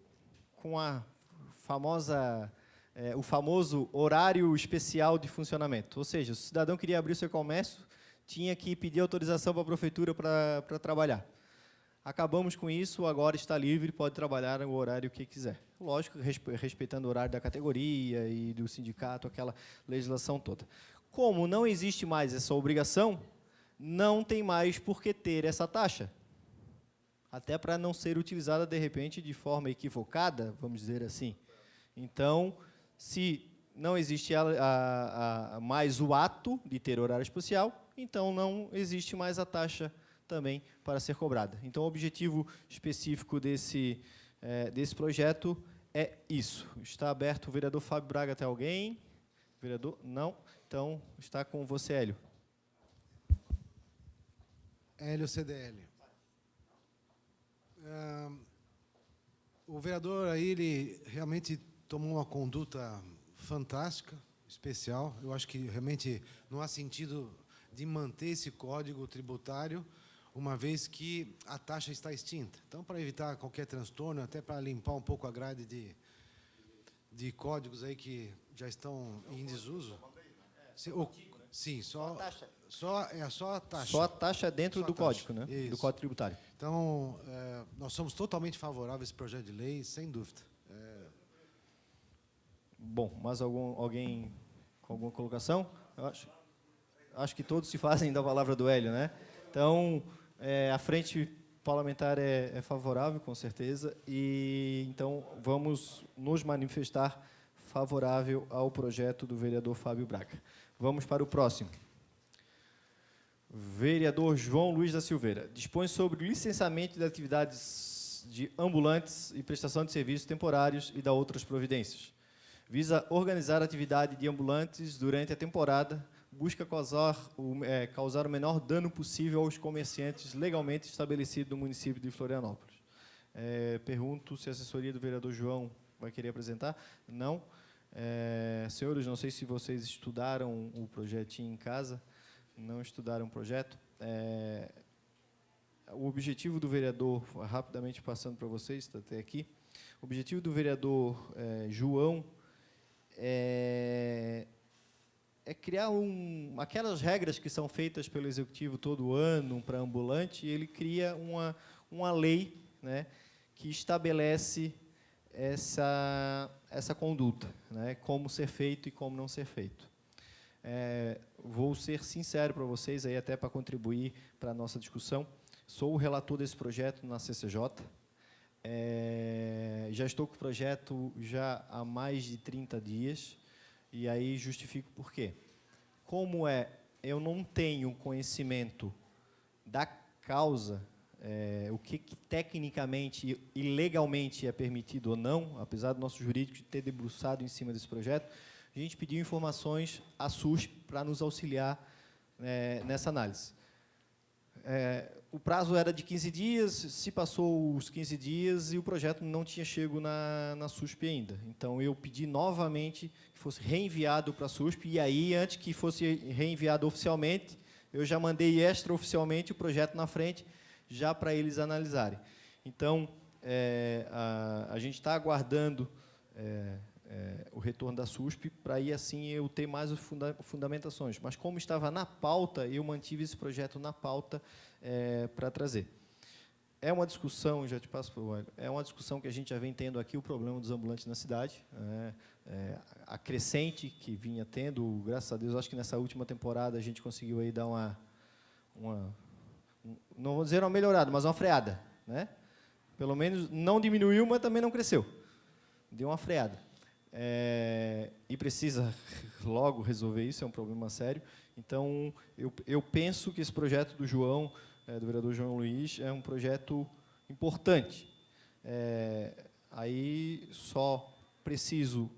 com o famoso horário especial de funcionamento. Ou seja, se o cidadão queria abrir o seu comércio, tinha que pedir autorização para a prefeitura para trabalhar. Acabamos com isso, agora está livre, pode trabalhar o horário que quiser. Lógico, respeitando o horário da categoria e do sindicato, aquela legislação toda. Como não existe mais essa obrigação, não tem mais por que ter essa taxa. Até para não ser utilizada, de repente, de forma equivocada, vamos dizer assim. Então, se não existe mais o ato de ter horário especial, então não existe mais a taxa também para ser cobrada. Então, o objetivo específico desse projeto é isso. Está aberto o vereador Fábio Braga. Até alguém? Vereador? Não. Então, está com você, Hélio. Hélio CDL. O vereador aí, ele realmente tomou uma conduta fantástica, especial. Eu acho que realmente não há sentido de manter esse código tributário, uma vez que a taxa está extinta. Então, para evitar qualquer transtorno, até para limpar um pouco a grade de códigos aí que já estão em desuso. Sim, só a taxa. Só a taxa. Só a taxa dentro do código, né? Isso. Do Código Tributário. Então, nós somos totalmente favoráveis a esse projeto de lei, sem dúvida. Bom, mais alguém com alguma colocação? Eu acho que todos se fazem da palavra do Hélio, né? Então, a frente parlamentar é favorável, com certeza, e então vamos nos manifestar favorável ao projeto do vereador Fábio Braga. Vamos para o próximo. Vereador João Luiz da Silveira. Dispõe sobre o licenciamento de atividades de ambulantes e prestação de serviços temporários e da outras providências. Visa organizar a atividade de ambulantes durante a temporada, busca causar o menor dano possível aos comerciantes legalmente estabelecidos no município de Florianópolis. Pergunto se a assessoria do vereador João vai querer apresentar. Não. Senhores, não sei se vocês estudaram o projetinho em casa. Não estudaram o projeto. O objetivo do vereador, rapidamente passando para vocês, está até aqui, o objetivo do vereador João é criar aquelas regras que são feitas pelo Executivo todo ano para ambulante, e ele cria uma lei, né, que estabelece essa conduta, né, como ser feito e como não ser feito. Vou ser sincero para vocês, aí até para contribuir para a nossa discussão. Sou o relator desse projeto na CCJ. Já estou com o projeto já há mais de 30 dias, e aí justifico por quê. Como eu não tenho conhecimento da causa, o que tecnicamente e legalmente é permitido ou não, apesar do nosso jurídico ter debruçado em cima desse projeto, a gente pediu informações à SUSP para nos auxiliar nessa análise. O prazo era de 15 dias, se passou os 15 dias e o projeto não tinha chegado na SUSP ainda. Então, eu pedi novamente que fosse reenviado para a SUSP, e aí, antes que fosse reenviado oficialmente, eu já mandei extraoficialmente o projeto na frente, já para eles analisarem. Então, a gente está aguardando o retorno da SUSP, para aí, assim, eu ter mais fundamentações. Mas, como estava na pauta, eu mantive esse projeto na pauta para trazer. É uma discussão, já te passo para o Hélio, é uma discussão que a gente já vem tendo aqui, o problema dos ambulantes na cidade, a crescente que vinha tendo, graças a Deus, acho que nessa última temporada a gente conseguiu aí dar não vou dizer uma melhorada, mas uma freada, né? Pelo menos não diminuiu, mas também não cresceu. Deu uma freada. E precisa logo resolver isso, é um problema sério. Então, eu penso que esse projeto do João, do vereador João Luiz, é um projeto importante. Aí só preciso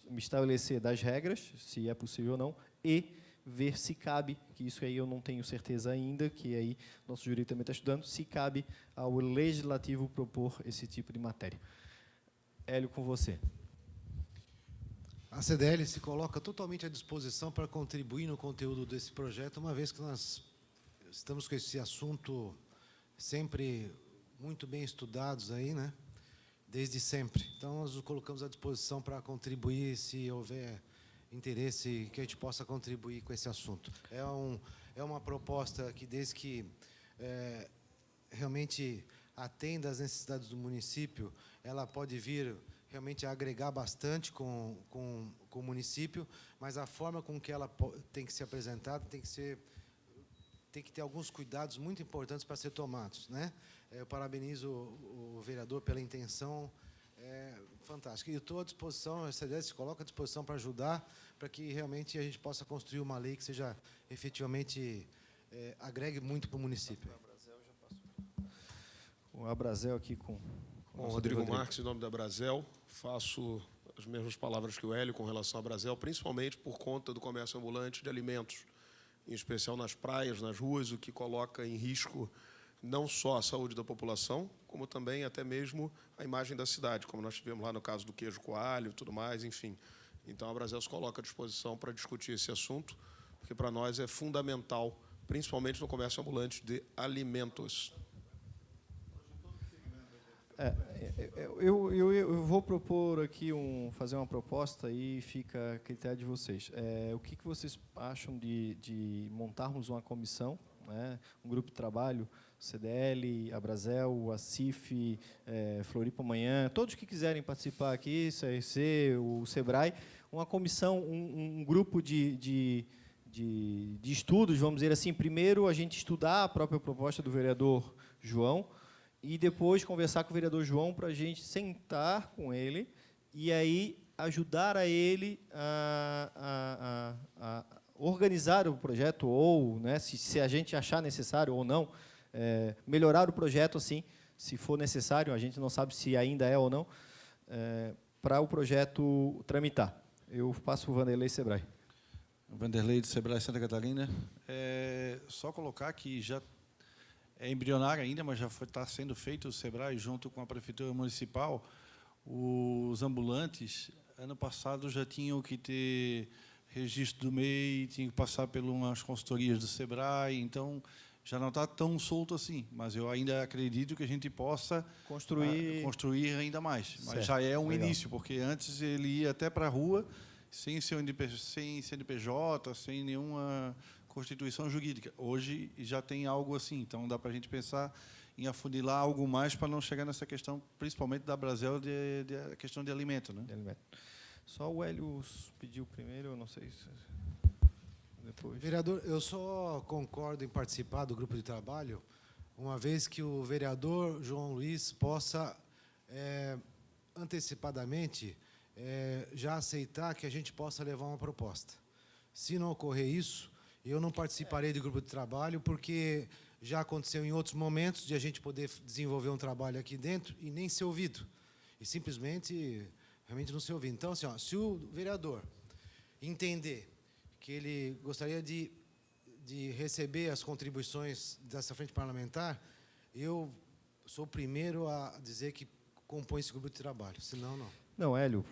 me estabelecer das regras, se é possível ou não, e ver se cabe, que isso aí eu não tenho certeza ainda, que aí nosso jurídico também está estudando, se cabe ao legislativo propor esse tipo de matéria. Hélio, com você. A CDL se coloca totalmente à disposição para contribuir no conteúdo desse projeto, uma vez que nós estamos com esse assunto sempre muito bem estudados aí, né? Desde sempre. Então, nós nos colocamos à disposição para contribuir, se houver interesse, que a gente possa contribuir com esse assunto. É uma proposta que, desde que realmente atenda às necessidades do município, ela pode vir realmente a agregar bastante com o município, mas a forma com que ela tem que ser apresentada tem que ter alguns cuidados muito importantes para ser tomados, né? Eu parabenizo o vereador pela intenção fantástica. E estou à disposição, a CDL se coloca à disposição para ajudar, para que realmente a gente possa construir uma lei que seja efetivamente agregue muito para o município. O Abrazel aqui com Bom, Rodrigo Marques, em nome da Abrazel, faço as mesmas palavras que o Hélio com relação à Abrazel, principalmente por conta do comércio ambulante de alimentos, em especial nas praias, nas ruas, o que coloca em risco não só a saúde da população, como também até mesmo a imagem da cidade, como nós tivemos lá no caso do queijo coalho e tudo mais, enfim. Então, a Abrazel se coloca à disposição para discutir esse assunto, porque para nós é fundamental, principalmente no comércio ambulante de alimentos. Eu vou propor aqui fazer uma proposta e fica a critério de vocês. O que vocês acham de montarmos uma comissão, né, um grupo de trabalho, CDL, Abrazel, a CIF, Floripa Amanhã, todos que quiserem participar aqui, CRC, o SEBRAE, uma comissão, um grupo de estudos, vamos dizer assim. Primeiro, a gente estudar a própria proposta do vereador João, e depois conversar com o vereador João para a gente sentar com ele e aí ajudar a ele a organizar o projeto, ou, né, se a gente achar necessário ou não, melhorar o projeto, assim, se for necessário, a gente não sabe se ainda é ou não, para o projeto tramitar. Eu passo o Vanderlei Sebrae. Vanderlei do Sebrae Santa Catarina. Só colocar que já é embrionário ainda, mas já está sendo feito o SEBRAE junto com a Prefeitura Municipal. Os ambulantes, ano passado, já tinham que ter registro do MEI, tinham que passar por umas consultorias do SEBRAE, então já não está tão solto assim, mas eu ainda acredito que a gente possa construir ainda mais. Mas certo, já é um legal. Início, porque antes ele ia até para a rua, sem CNPJ, sem nenhuma constituição jurídica. Hoje já tem algo assim, então dá para a gente pensar em afunilar algo mais para não chegar nessa questão, principalmente da Abrazel, de questão de alimento, né? De alimento. Só o Hélio pediu primeiro, eu não sei se... depois. Vereador, eu só concordo em participar do grupo de trabalho, uma vez que o vereador João Luiz possa antecipadamente já aceitar que a gente possa levar uma proposta. Se não ocorrer isso, eu não participarei do grupo de trabalho, porque já aconteceu em outros momentos de a gente poder desenvolver um trabalho aqui dentro e nem ser ouvido. E simplesmente, realmente não ser ouvido. Então, assim, ó, se o vereador entender que ele gostaria de receber as contribuições dessa frente parlamentar, eu sou o primeiro a dizer que compõe esse grupo de trabalho, senão não. Não, Hélio,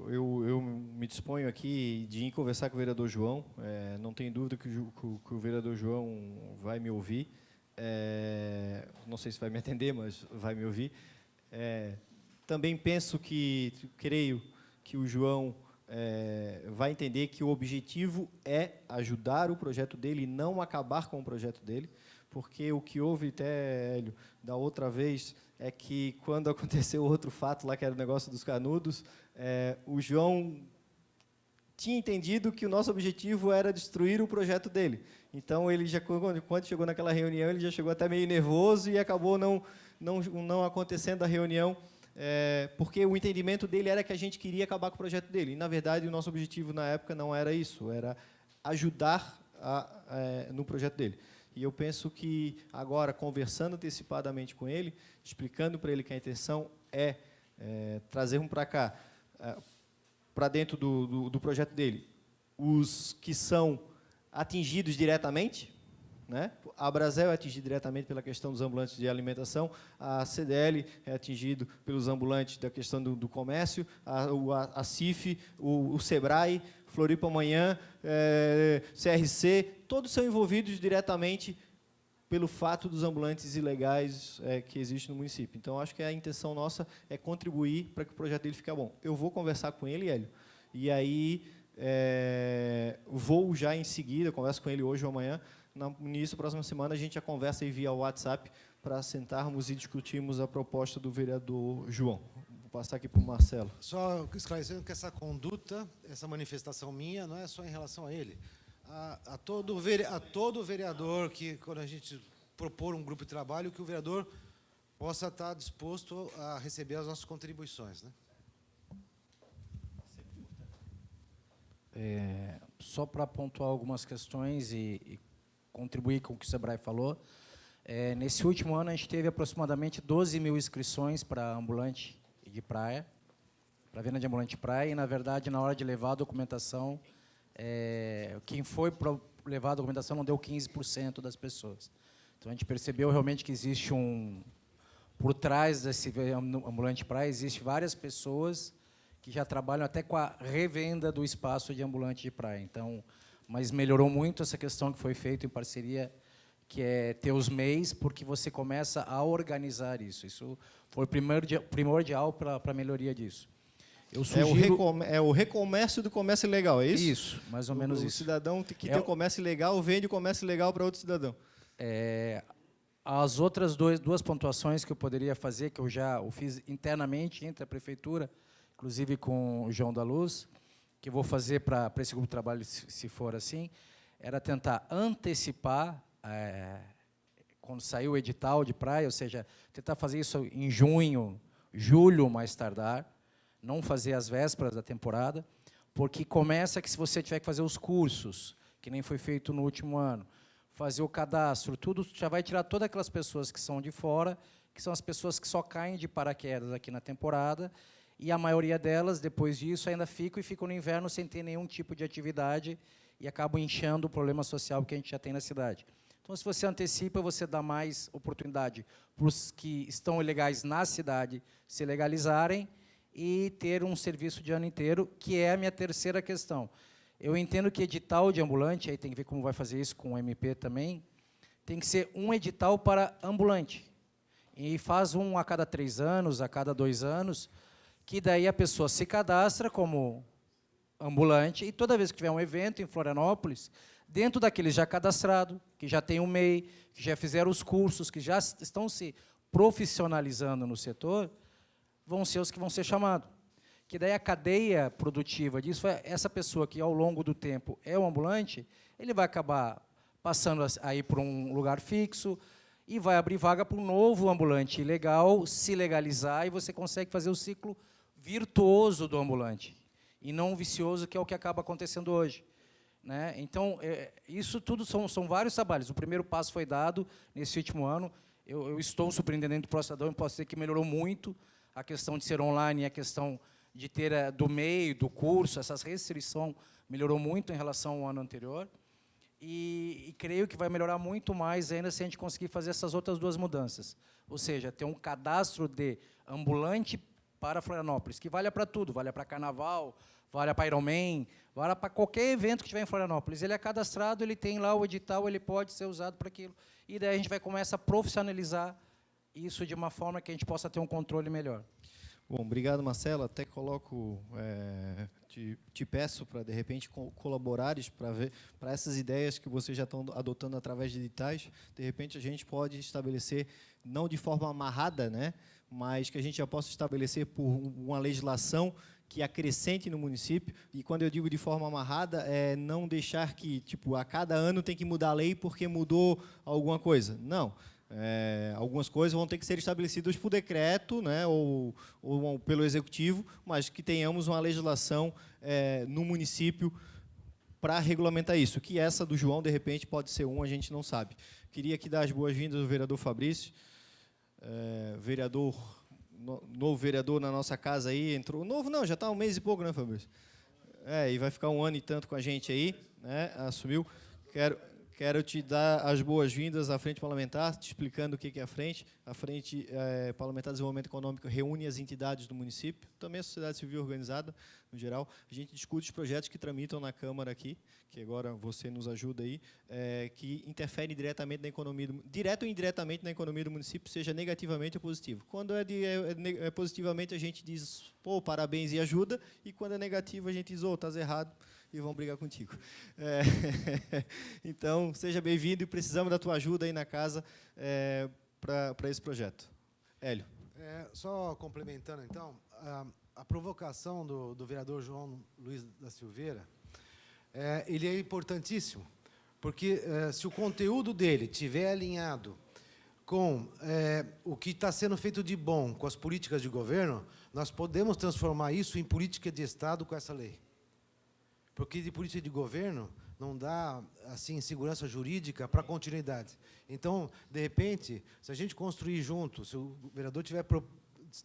eu me disponho aqui de ir conversar com o vereador João, não tenho dúvida que o vereador João vai me ouvir, não sei se vai me atender, mas vai me ouvir. Também creio que o João vai entender que o objetivo é ajudar o projeto dele e não acabar com o projeto dele, porque o que houve até, Hélio, da outra vez, é que quando aconteceu outro fato lá, que era o negócio dos canudos, o João tinha entendido que o nosso objetivo era destruir o projeto dele. Então, ele já, quando chegou naquela reunião, ele já chegou até meio nervoso e acabou não acontecendo a reunião, porque o entendimento dele era que a gente queria acabar com o projeto dele. E, na verdade, o nosso objetivo na época não era isso, era ajudar no projeto dele. E eu penso que, agora, conversando antecipadamente com ele, explicando para ele que a intenção é trazer para cá, para dentro do projeto dele, os que são atingidos diretamente, né? A Brasel é atingida diretamente pela questão dos ambulantes de alimentação, a CDL é atingido pelos ambulantes da questão do comércio, a CIF, o SEBRAE, Floripa Amanhã, CRC, todos são envolvidos diretamente pelo fato dos ambulantes ilegais que existem no município. Então, acho que a intenção nossa é contribuir para que o projeto dele fique bom. Eu vou conversar com ele, Hélio, e aí vou já em seguida, converso com ele hoje ou amanhã, no início da próxima semana, a gente já conversa aí via WhatsApp para sentarmos e discutirmos a proposta do vereador João. Vou passar aqui para o Marcelo. Só esclarecendo que essa conduta, essa manifestação minha, não é só em relação a ele. A todo vereador que, quando a gente propor um grupo de trabalho, que o vereador possa estar disposto a receber as nossas contribuições, né? Só para pontuar algumas questões e contribuir com o que o Sebrae falou, nesse último ano a gente teve aproximadamente 12 mil inscrições para ambulante de praia, para venda de ambulante de praia, e, na verdade, na hora de levar a documentação, quem foi levar a documentação não deu 15% das pessoas. Então, a gente percebeu realmente que existe por trás desse ambulante de praia, existe várias pessoas que já trabalham até com a revenda do espaço de ambulante de praia. Então, mas melhorou muito essa questão que foi feita em parceria, que é ter os MEIs, porque você começa a organizar isso. Isso foi primordial para a melhoria disso. Eu sugiro... o recomércio do comércio ilegal, é isso? Isso, mais ou menos isso. O cidadão que tem o comércio ilegal vende o comércio ilegal para outro cidadão. As outras duas pontuações que eu poderia fazer, que eu já fiz internamente entre a prefeitura, inclusive com o João da Luz, que eu vou fazer para esse grupo de trabalho, se for assim, era tentar antecipar, quando saiu o edital de praia, ou seja, tentar fazer isso em junho, julho, mais tardar, não fazer as vésperas da temporada, porque começa que, se você tiver que fazer os cursos, que nem foi feito no último ano, fazer o cadastro, tudo já vai tirar todas aquelas pessoas que são de fora, que são as pessoas que só caem de paraquedas aqui na temporada, e a maioria delas, depois disso, ainda ficam no inverno sem ter nenhum tipo de atividade e acabam inchando o problema social que a gente já tem na cidade. Então, se você antecipa, você dá mais oportunidade para os que estão ilegais na cidade se legalizarem e ter um serviço de ano inteiro, que é a minha terceira questão. Eu entendo que edital de ambulante, aí tem que ver como vai fazer isso com o MP também, tem que ser um edital para ambulante. E faz um a cada 3 anos, a cada 2 anos, que daí a pessoa se cadastra como ambulante, e toda vez que tiver um evento em Florianópolis, dentro daqueles já cadastrados, que já tem um MEI, que já fizeram os cursos, que já estão se profissionalizando no setor, vão ser os que vão ser chamados. que daí a cadeia produtiva disso, essa pessoa que ao longo do tempo é um ambulante, ele vai acabar passando a ir para um lugar fixo e vai abrir vaga para um novo ambulante legal se legalizar, e você consegue fazer o ciclo virtuoso do ambulante, e não vicioso, que é o que acaba acontecendo hoje. Né? Então, isso tudo são vários trabalhos. O primeiro passo foi dado nesse último ano. Eu estou superintendente do Prostadão e posso dizer que melhorou muito a questão de ser online e a questão de ter do meio, do curso, essas restrições melhorou muito em relação ao ano anterior. E creio que vai melhorar muito mais ainda se a gente conseguir fazer essas outras duas mudanças. Ou seja, ter um cadastro de ambulante para Florianópolis, que valha para tudo, valha para carnaval, valha para Ironman, valha para qualquer evento que tiver em Florianópolis. Ele é cadastrado, ele tem lá o edital, ele pode ser usado para aquilo. E daí a gente vai começar a profissionalizar isso de uma forma que a gente possa ter um controle melhor. Bom, obrigado, Marcelo. Até coloco, te peço para, de repente, colaborares para essas ideias que vocês já estão adotando através de editais. De repente, a gente pode estabelecer, não de forma amarrada, né, mas que a gente já possa estabelecer por uma legislação que acrescente no município. E quando eu digo de forma amarrada, é não deixar que, tipo, a cada ano tem que mudar a lei porque mudou alguma coisa. Não. Algumas coisas vão ter que ser estabelecidas por decreto, né, ou pelo executivo, mas que tenhamos uma legislação no município para regulamentar isso. Que essa do João, de repente, pode ser a gente não sabe. Queria aqui dar as boas-vindas ao vereador Fabrício, novo vereador na nossa casa aí, entrou. Novo não, já está há um mês e pouco, né, Fabrício? E vai ficar um ano e tanto com a gente aí, né, assumiu. Quero te dar as boas-vindas à Frente Parlamentar, te explicando o que é a Frente. A Frente Parlamentar de Desenvolvimento Econômico reúne as entidades do município, também a sociedade civil organizada, no geral. A gente discute os projetos que tramitam na Câmara aqui, que agora você nos ajuda aí, que interferem diretamente na economia, direto ou indiretamente na economia do município, seja negativamente ou positivo. Quando é positivamente, a gente diz, pô, parabéns e ajuda, e quando é negativo, a gente diz, ô, estás errado, e vão brigar contigo. Então, seja bem-vindo e precisamos da tua ajuda aí na casa para esse projeto. Hélio. Só complementando, então, a provocação do vereador João Luiz da Silveira, ele é importantíssimo, porque se o conteúdo dele estiver alinhado com o que está sendo feito de bom com as políticas de governo, nós podemos transformar isso em política de Estado com essa lei. Porque de política de governo não dá assim segurança jurídica para continuidade. Então, de repente, se a gente construir junto, se o vereador tiver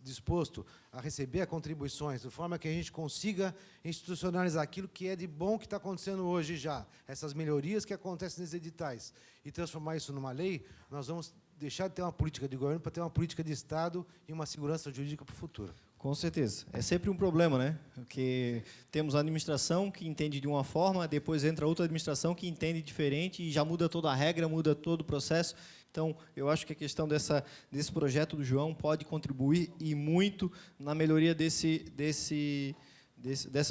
disposto a receber contribuições, de forma que a gente consiga institucionalizar aquilo que é de bom que está acontecendo hoje já, essas melhorias que acontecem nesses editais, e transformar isso numa lei, nós vamos deixar de ter uma política de governo para ter uma política de Estado e uma segurança jurídica para o futuro. Com certeza. É sempre um problema, né? Porque temos a administração que entende de uma forma, depois entra outra administração que entende diferente e já muda toda a regra, muda todo o processo. Então, eu acho que a questão desse projeto do João pode contribuir e muito na melhoria dessa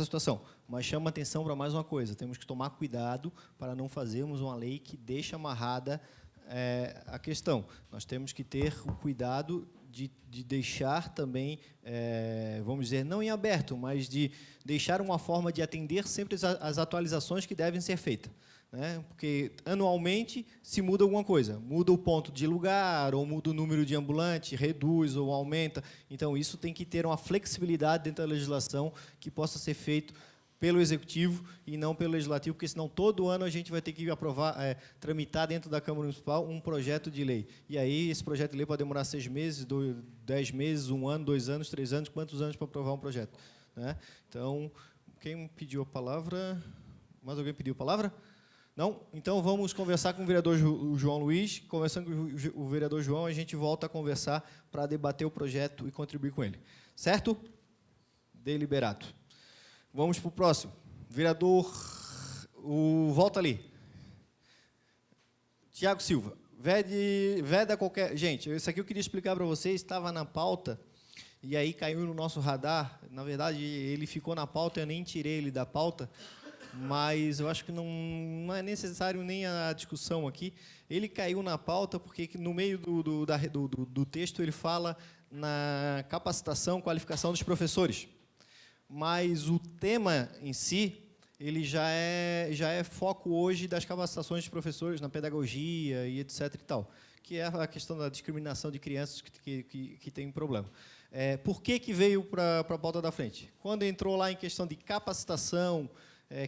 situação. Mas chama atenção para mais uma coisa, temos que tomar cuidado para não fazermos uma lei que deixe amarrada a questão. Nós temos que ter o cuidado de deixar também, vamos dizer, não em aberto, mas de deixar uma forma de atender sempre as atualizações que devem ser feitas. Né? Porque, anualmente, se muda alguma coisa. Muda o ponto de lugar, ou muda o número de ambulante, reduz ou aumenta. Então, isso tem que ter uma flexibilidade dentro da legislação que possa ser feito pelo Executivo e não pelo Legislativo, porque senão todo ano a gente vai ter que aprovar, tramitar dentro da Câmara Municipal um projeto de lei. E aí esse projeto de lei pode demorar 6 meses, 10 meses, 1 ano, 2 anos, 3 anos, quantos anos para aprovar um projeto? Né? Então, quem pediu a palavra? Mais alguém pediu a palavra? Não? Então vamos conversar com o vereador João Luiz. Conversando com o vereador João, a gente volta a conversar para debater o projeto e contribuir com ele. Certo? Deliberado. Vamos para o próximo. Vereador, volta ali. Tiago Silva. Veda qualquer... Gente, isso aqui eu queria explicar para vocês, estava na pauta, e aí caiu no nosso radar. Na verdade, ele ficou na pauta, eu nem tirei ele da pauta, mas eu acho que não é necessário nem a discussão aqui. Ele caiu na pauta porque no meio do texto ele fala na capacitação, qualificação dos professores. mas o tema em si, ele já é foco hoje das capacitações de professores na pedagogia e etc. e tal, que é a questão da discriminação de crianças que tem um problema. Por que veio para a pauta da frente? Quando entrou lá em questão de capacitação,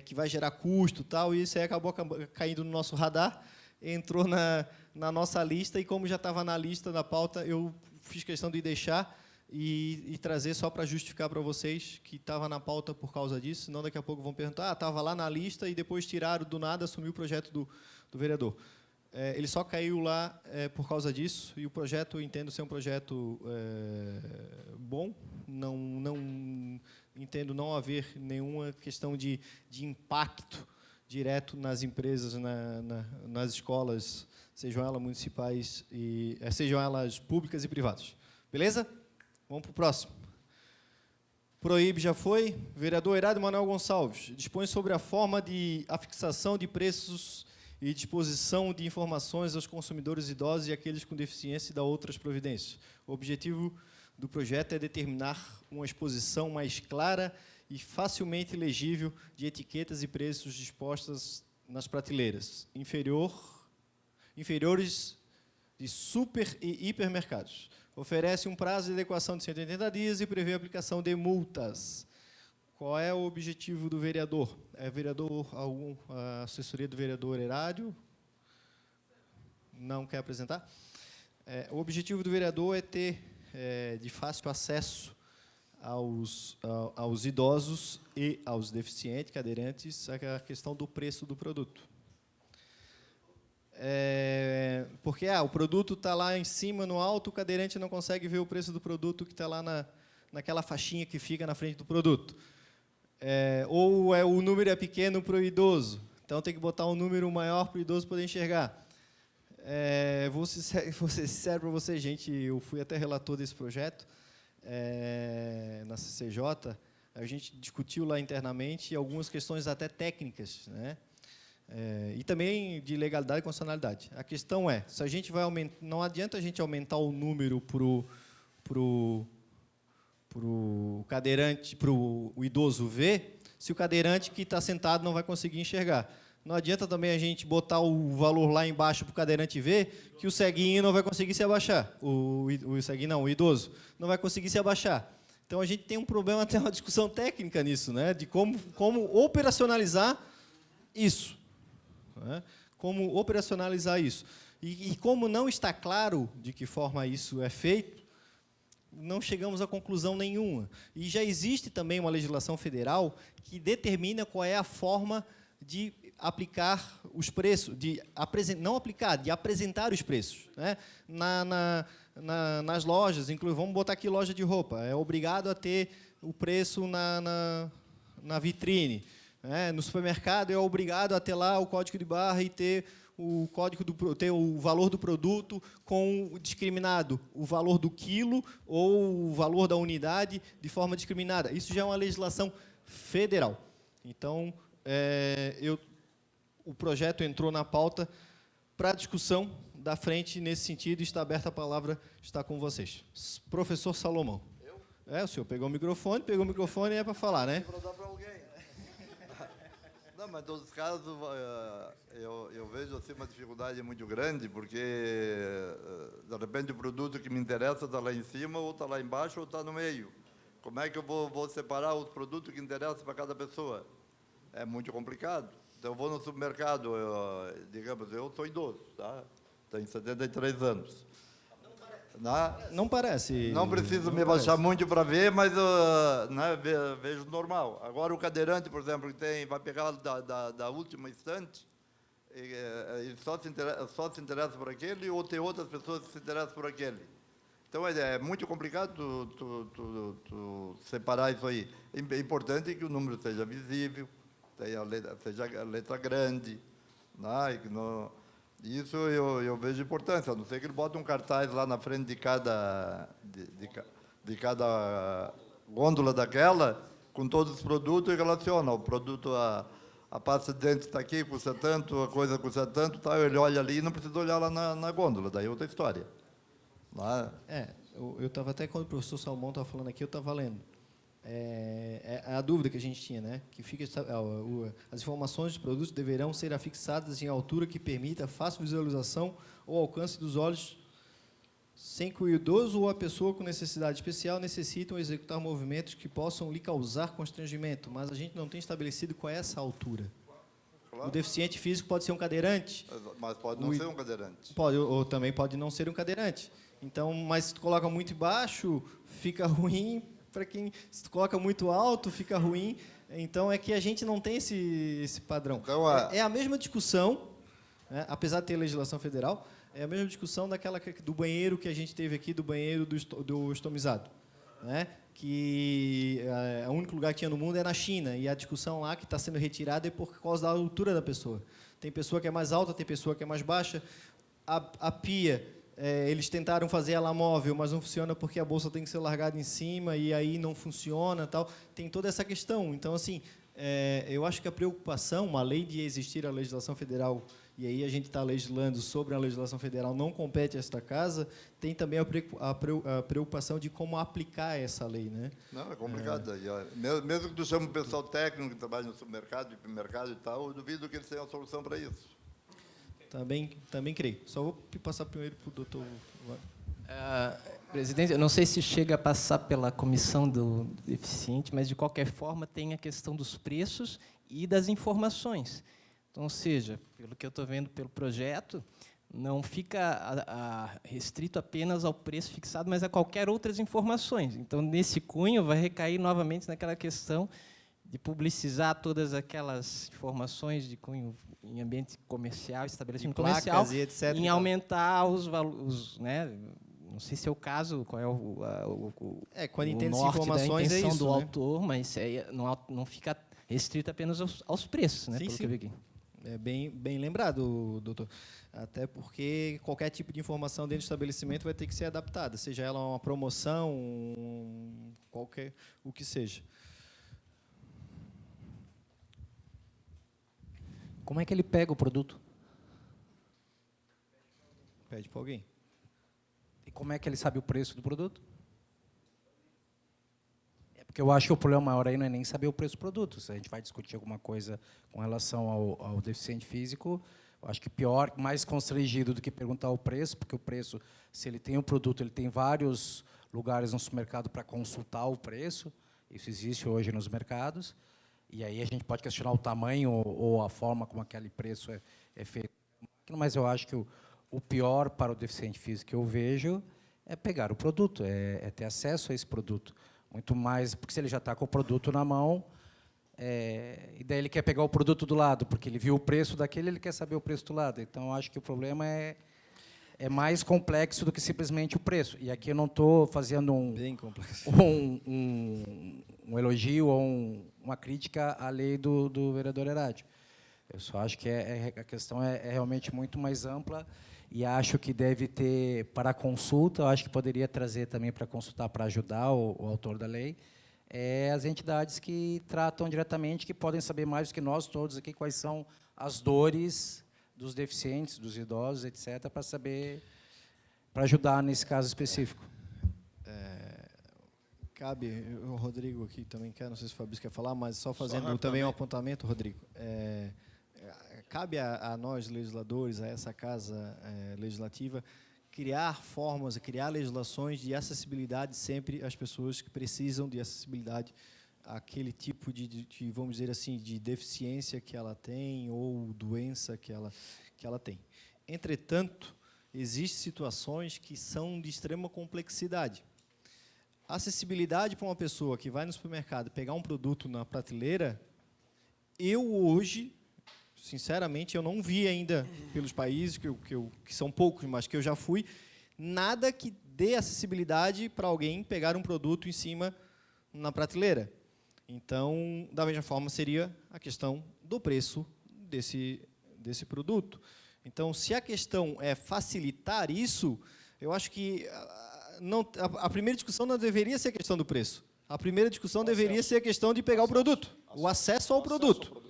que vai gerar custo e tal, e isso aí acabou caindo no nosso radar, entrou na nossa lista, e como já estava na lista da pauta, eu fiz questão de deixar e trazer só para justificar para vocês que estava na pauta por causa disso, senão daqui a pouco vão perguntar, estava lá na lista e depois tiraram do nada, assumiu o projeto do vereador. Ele só caiu lá por causa disso, e o projeto, eu entendo ser um projeto bom, não entendo não haver nenhuma questão de impacto direto nas empresas, nas escolas, sejam elas municipais, sejam elas públicas e privadas. Beleza? Vamos para o próximo. Proíbe já foi. Vereador Herado Manuel Gonçalves dispõe sobre a forma de afixação de preços e disposição de informações aos consumidores idosos e aqueles com deficiência e dá outras providências. O objetivo do projeto é determinar uma exposição mais clara e facilmente legível de etiquetas e preços dispostas nas prateleiras inferiores de super e hipermercados. Oferece um prazo de adequação de 180 dias e prevê a aplicação de multas. Qual é o objetivo do vereador? A assessoria do vereador Herádio? Não quer apresentar? O objetivo do vereador é ter de fácil acesso aos idosos e aos deficientes, cadeirantes, a questão do preço do produto. Porque o produto está lá em cima, no alto, o cadeirante não consegue ver o preço do produto que está lá naquela faixinha que fica na frente do produto. Ou o número é pequeno para o idoso, então tem que botar um número maior para o idoso poder enxergar. Vou ser sincero para você, gente, eu fui até relator desse projeto, na CCJ, a gente discutiu lá internamente algumas questões até técnicas, né? E também de legalidade e constitucionalidade. A questão é, se a gente vai aumentar, não adianta a gente aumentar o número pro cadeirante, pro idoso ver, se o cadeirante que está sentado não vai conseguir enxergar. Não adianta também a gente botar o valor lá embaixo para o cadeirante ver, que o ceguinho não vai conseguir se abaixar. O ceguinho não, o idoso não vai conseguir se abaixar. Então a gente tem um problema, até uma discussão técnica nisso, né? De como operacionalizar isso. Né? Como operacionalizar isso. E como não está claro de que forma isso é feito, não chegamos a conclusão nenhuma. E já existe também uma legislação federal que determina qual é a forma de aplicar os preços, de apresentar os preços. Né? Nas lojas, vamos botar aqui loja de roupa, é obrigado a ter o preço na vitrine. No supermercado é obrigado a ter lá o código de barra e ter o valor do produto com discriminado, o valor do quilo ou o valor da unidade de forma discriminada. Isso já é uma legislação federal. Então, o projeto entrou na pauta para discussão da frente nesse sentido, e está aberta a palavra, está com vocês. Professor Salomão. Eu? O senhor pegou o microfone e é para falar, né? Para dar para alguém. Não, mas em todos os casos, eu vejo assim, uma dificuldade muito grande, porque, de repente, o produto que me interessa está lá em cima, ou está lá embaixo, ou está no meio. Como é que eu vou separar os produtos que interessam para cada pessoa? É muito complicado. Então, eu vou no supermercado, digamos, eu sou idoso, tá? Tenho 73 anos. Não parece. Não preciso me baixar muito para ver, mas vejo normal. Agora, o cadeirante, por exemplo, que vai pegar da última instante, ele só se interessa por aquele, ou tem outras pessoas que se interessam por aquele. Então, é muito complicado tu separar isso aí. É importante que o número seja visível, seja a letra grande, né? Isso eu vejo importância, a não ser que ele bote um cartaz lá na frente de cada gôndola daquela, com todos os produtos, e relaciona. O produto, a pasta de dente está aqui, custa tanto, a coisa custa tanto, tá, ele olha ali e não precisa olhar lá na gôndola, daí é outra história. Lá... Eu estava até, quando o professor Salomão estava falando aqui, eu estava lendo. É a dúvida que a gente tinha, né? Que fica, as informações dos produtos deverão ser afixadas em altura que permita fácil visualização ou alcance dos olhos, sem que o idoso ou a pessoa com necessidade especial necessitam executar movimentos que possam lhe causar constrangimento, mas a gente não tem estabelecido qual é essa altura. Claro. O deficiente físico pode ser um cadeirante. Mas pode não ser um cadeirante. Pode, ou também pode não ser um cadeirante. Então, mas se tu coloca muito baixo, fica ruim. Para quem se tu coloca muito alto, fica ruim. Então, é que a gente não tem esse padrão. Então, é a mesma discussão, né, apesar de ter legislação federal, é a mesma discussão do banheiro que a gente teve aqui, do banheiro do estomizado, né? Que o único lugar que tinha no mundo é na China, e a discussão lá que está sendo retirada é por causa da altura da pessoa. Tem pessoa que é mais alta, tem pessoa que é mais baixa. A pia, eles tentaram fazer ela móvel, mas não funciona porque a bolsa tem que ser largada em cima, e aí não funciona, tal. Tem toda essa questão. Então, assim, eu acho que a preocupação, além de existir a legislação federal, e aí a gente está legislando sobre a legislação federal, não compete a esta casa, tem também a preocupação de como aplicar essa lei, né? Não, é complicado. Mesmo que tu chame o pessoal técnico que trabalha no supermercado, hipermercado e tal, eu duvido que eles tenham a solução para isso. Também creio. Só vou passar primeiro para o doutor. Presidente, eu não sei se chega a passar pela comissão do deficiente, mas, de qualquer forma, tem a questão dos preços e das informações. Então, ou seja, pelo que eu estou vendo pelo projeto, não fica restrito apenas ao preço fixado, mas a qualquer outras informações. Então, nesse cunho, vai recair novamente naquela questão de publicizar todas aquelas informações de cunho em ambiente comercial, estabelecimento comercial, e etc, em aumentar os valores, né? Não sei se é o caso, qual é o quando entende norte informações da intenção isso, do né? autor, mas não fica restrito apenas aos preços, né? Sim, pelo sim. que eu vi aqui. É bem lembrado, doutor. Até porque qualquer tipo de informação dentro do estabelecimento vai ter que ser adaptada, seja ela uma promoção, o que seja. Como é que ele pega o produto? Pede para alguém. E como é que ele sabe o preço do produto? Porque eu acho que o problema maior aí não é nem saber o preço do produto. Se a gente vai discutir alguma coisa com relação ao deficiente físico, eu acho que pior, mais constrangido do que perguntar o preço, porque o preço, se ele tem um produto, ele tem vários lugares no supermercado para consultar o preço. Isso existe hoje nos mercados. E aí a gente pode questionar o tamanho ou a forma como aquele preço é feito. Mas eu acho que o pior para o deficiente físico que eu vejo é pegar o produto, é ter acesso a esse produto. Muito mais, porque se ele já está com o produto na mão, e daí ele quer pegar o produto do lado, porque ele viu o preço daquele, ele quer saber o preço do lado. Então, eu acho que o problema é mais complexo do que simplesmente o preço. E aqui eu não estou fazendo um elogio ou uma crítica à lei do vereador Herádio. Eu só acho que a questão é realmente muito mais ampla, e acho que deve ter, para consulta, eu acho que poderia trazer também para consultar, para ajudar o autor da lei, as entidades que tratam diretamente, que podem saber mais do que nós todos aqui quais são as dores dos deficientes, dos idosos, etc., para saber, para ajudar nesse caso específico. Cabe, o Rodrigo aqui também quer, não sei se o Fabrício quer falar, mas só fazendo também um apontamento, Rodrigo. Cabe a nós, legisladores, a essa casa legislativa, criar formas, criar legislações de acessibilidade sempre às pessoas que precisam de acessibilidade àquele tipo de, vamos dizer assim, de deficiência que ela tem ou doença que ela tem. Entretanto, existem situações que são de extrema complexidade. A acessibilidade para uma pessoa que vai no supermercado pegar um produto na prateleira, eu hoje, sinceramente, eu não vi ainda, pelos países, que são poucos, mas que eu já fui, nada que dê acessibilidade para alguém pegar um produto em cima na prateleira. Então, da mesma forma, seria a questão do preço desse produto. Então, se a questão é facilitar isso, eu acho que a primeira discussão não deveria ser a questão do preço. A primeira discussão deveria ser a questão de pegar o produto, o acesso ao produto.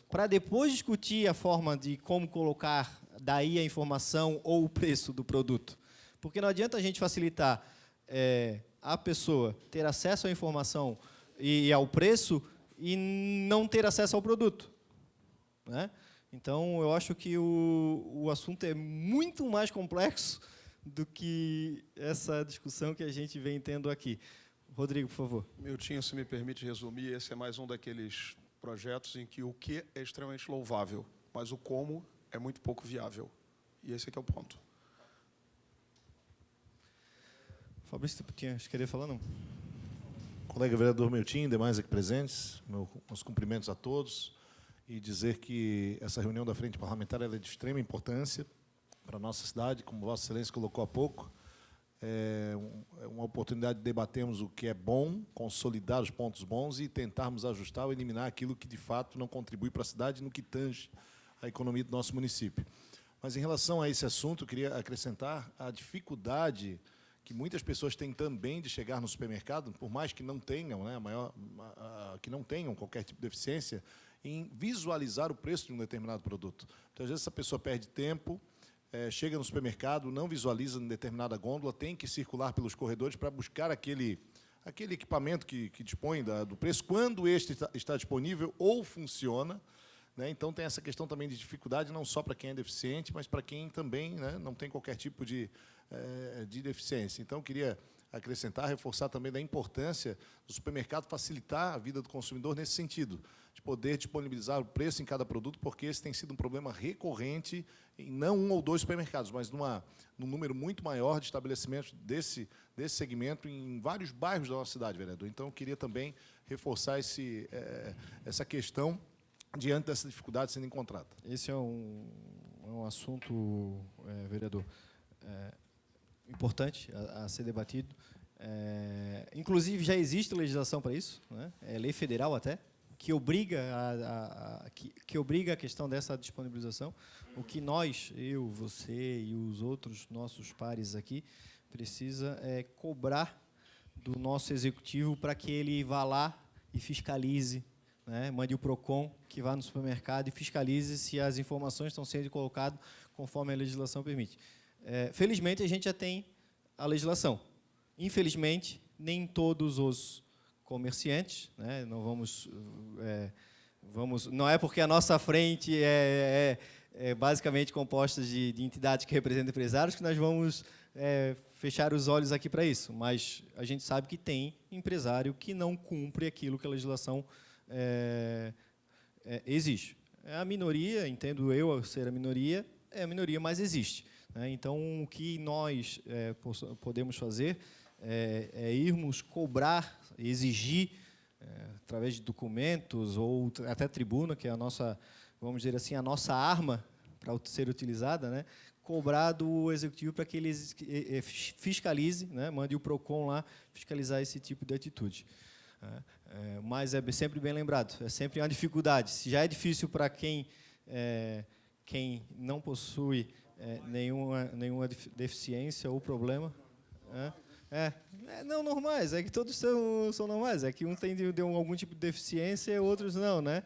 Para depois discutir a forma de como colocar daí a informação ou o preço do produto. Porque não adianta a gente facilitar a pessoa ter acesso à informação e ao preço e não ter acesso ao produto, né? Então, eu acho que o assunto é muito mais complexo do que essa discussão que a gente vem tendo aqui. Rodrigo, por favor. Miltinho, se me permite resumir, esse é mais um daqueles projetos em que o que é extremamente louvável, mas o como é muito pouco viável. E esse é que é o ponto. Fabrício, você queria falar, não? Colega vereador Miltinho, demais aqui presentes, meus cumprimentos a todos, e dizer que essa reunião da Frente Parlamentar ela é de extrema importância para a nossa cidade, como Vossa Excelência colocou há pouco. É uma oportunidade de debatermos o que é bom, consolidar os pontos bons e tentarmos ajustar ou eliminar aquilo que, de fato, não contribui para a cidade no que tange a economia do nosso município. Mas, em relação a esse assunto, eu queria acrescentar a dificuldade que muitas pessoas têm também de chegar no supermercado, por mais que não tenham, né, que não tenham qualquer tipo de deficiência, em visualizar o preço de um determinado produto. Então, às vezes, essa pessoa perde tempo, chega no supermercado, não visualiza em determinada gôndola, tem que circular pelos corredores para buscar aquele equipamento que dispõe do preço, quando este está disponível ou funciona, né? Então, tem essa questão também de dificuldade, não só para quem é deficiente, mas para quem também, né, não tem qualquer tipo de deficiência. Então, eu queria acrescentar, reforçar também da importância do supermercado facilitar a vida do consumidor nesse sentido, de poder disponibilizar o preço em cada produto, porque esse tem sido um problema recorrente em não um ou dois supermercados, mas num número muito maior de estabelecimentos desse segmento em vários bairros da nossa cidade, vereador. Então, eu queria também reforçar essa questão diante dessa dificuldade sendo encontrada. Esse é um assunto, vereador, importante a ser debatido. Inclusive, já existe legislação para isso, né? É lei federal até, que obriga a questão dessa disponibilização. O que nós, eu, você e os outros nossos pares aqui, precisa cobrar do nosso executivo para que ele vá lá e fiscalize, né? Mande o PROCON que vá no supermercado e fiscalize se as informações estão sendo colocadas conforme a legislação permite. Felizmente, a gente já tem a legislação. Infelizmente, nem todos os comerciantes, né, não não é porque a nossa frente é basicamente composta de entidades que representam empresários que nós vamos fechar os olhos aqui para isso, mas a gente sabe que tem empresário que não cumpre aquilo que a legislação exige. É a minoria, entendo eu ser a minoria, mas existe, né? Então, o que nós podemos fazer é irmos cobrar, exigir, através de documentos ou até tribuna, que é a nossa, vamos dizer assim, a nossa arma para ser utilizada, né? Cobrar do executivo para que ele fiscalize, né? Mande o PROCON lá fiscalizar esse tipo de atitude. Mas é sempre bem lembrado, é sempre uma dificuldade. Se já é difícil para quem não possui nenhuma deficiência ou problema, não normais, é que todos são normais, é que um tem algum tipo de deficiência e outros não, né?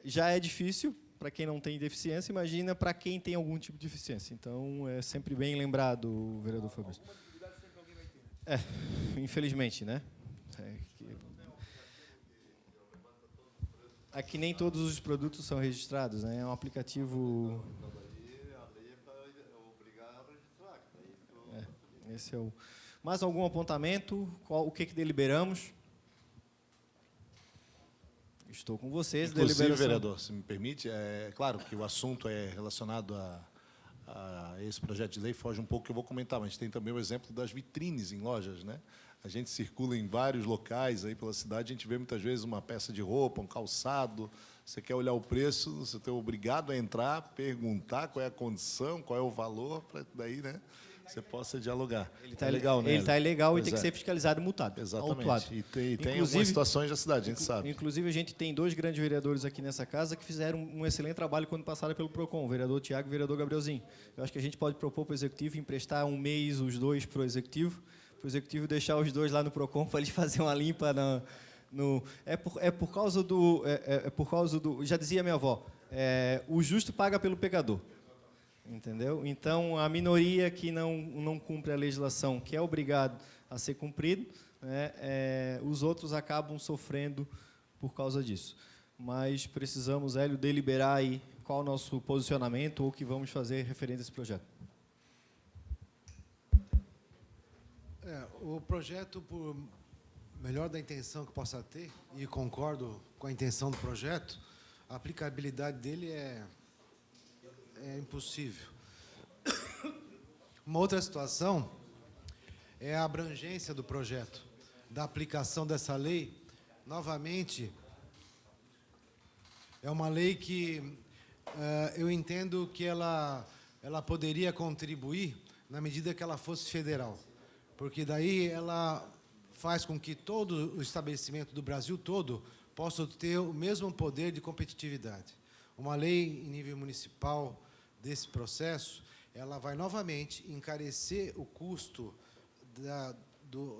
Já é difícil para quem não tem deficiência, imagina para quem tem algum tipo de deficiência. Então, é sempre bem lembrado, vereador Fabrício. Infelizmente, né? Aqui nem todos os produtos são registrados, né? É um aplicativo. Esse é o. Mais algum apontamento? O que deliberamos? Estou com vocês. Inclusive, vereador, se me permite, é claro que o assunto é relacionado a esse projeto de lei, foge um pouco que eu vou comentar, mas tem também o exemplo das vitrines em lojas, né? A gente circula em vários locais aí pela cidade, a gente vê muitas vezes uma peça de roupa, um calçado, você quer olhar o preço, você está obrigado a entrar, perguntar qual é a condição, qual é o valor, para daí, né, você possa dialogar. Ele está legal, né? Ele está ilegal e tem que ser fiscalizado e multado. Exatamente. Autuado. E tem algumas situações da cidade, a gente sabe. Inclusive, a gente tem 2 grandes vereadores aqui nessa casa que fizeram um excelente trabalho quando passaram pelo PROCON, o vereador Tiago e o vereador Gabrielzinho. Eu acho que a gente pode propor para o executivo emprestar um mês os 2 para o executivo deixar os 2 lá no PROCON para eles fazerem uma limpa por causa do... já dizia minha avó, o justo paga pelo pecador. Entendeu? Então, a minoria que não cumpre a legislação, que é obrigado a ser cumprido, né, os outros acabam sofrendo por causa disso. Mas precisamos, Hélio, deliberar aí qual o nosso posicionamento ou o que vamos fazer referente a esse projeto. O projeto, por melhor da intenção que possa ter, e concordo com a intenção do projeto, a aplicabilidade dele é impossível. Uma outra situação é a abrangência do projeto, da aplicação dessa lei. Novamente, é uma lei que eu entendo que ela poderia contribuir na medida que ela fosse federal, porque daí ela faz com que todo o estabelecimento do Brasil todo possa ter o mesmo poder de competitividade. Uma lei em nível municipal desse processo, ela vai novamente encarecer o custo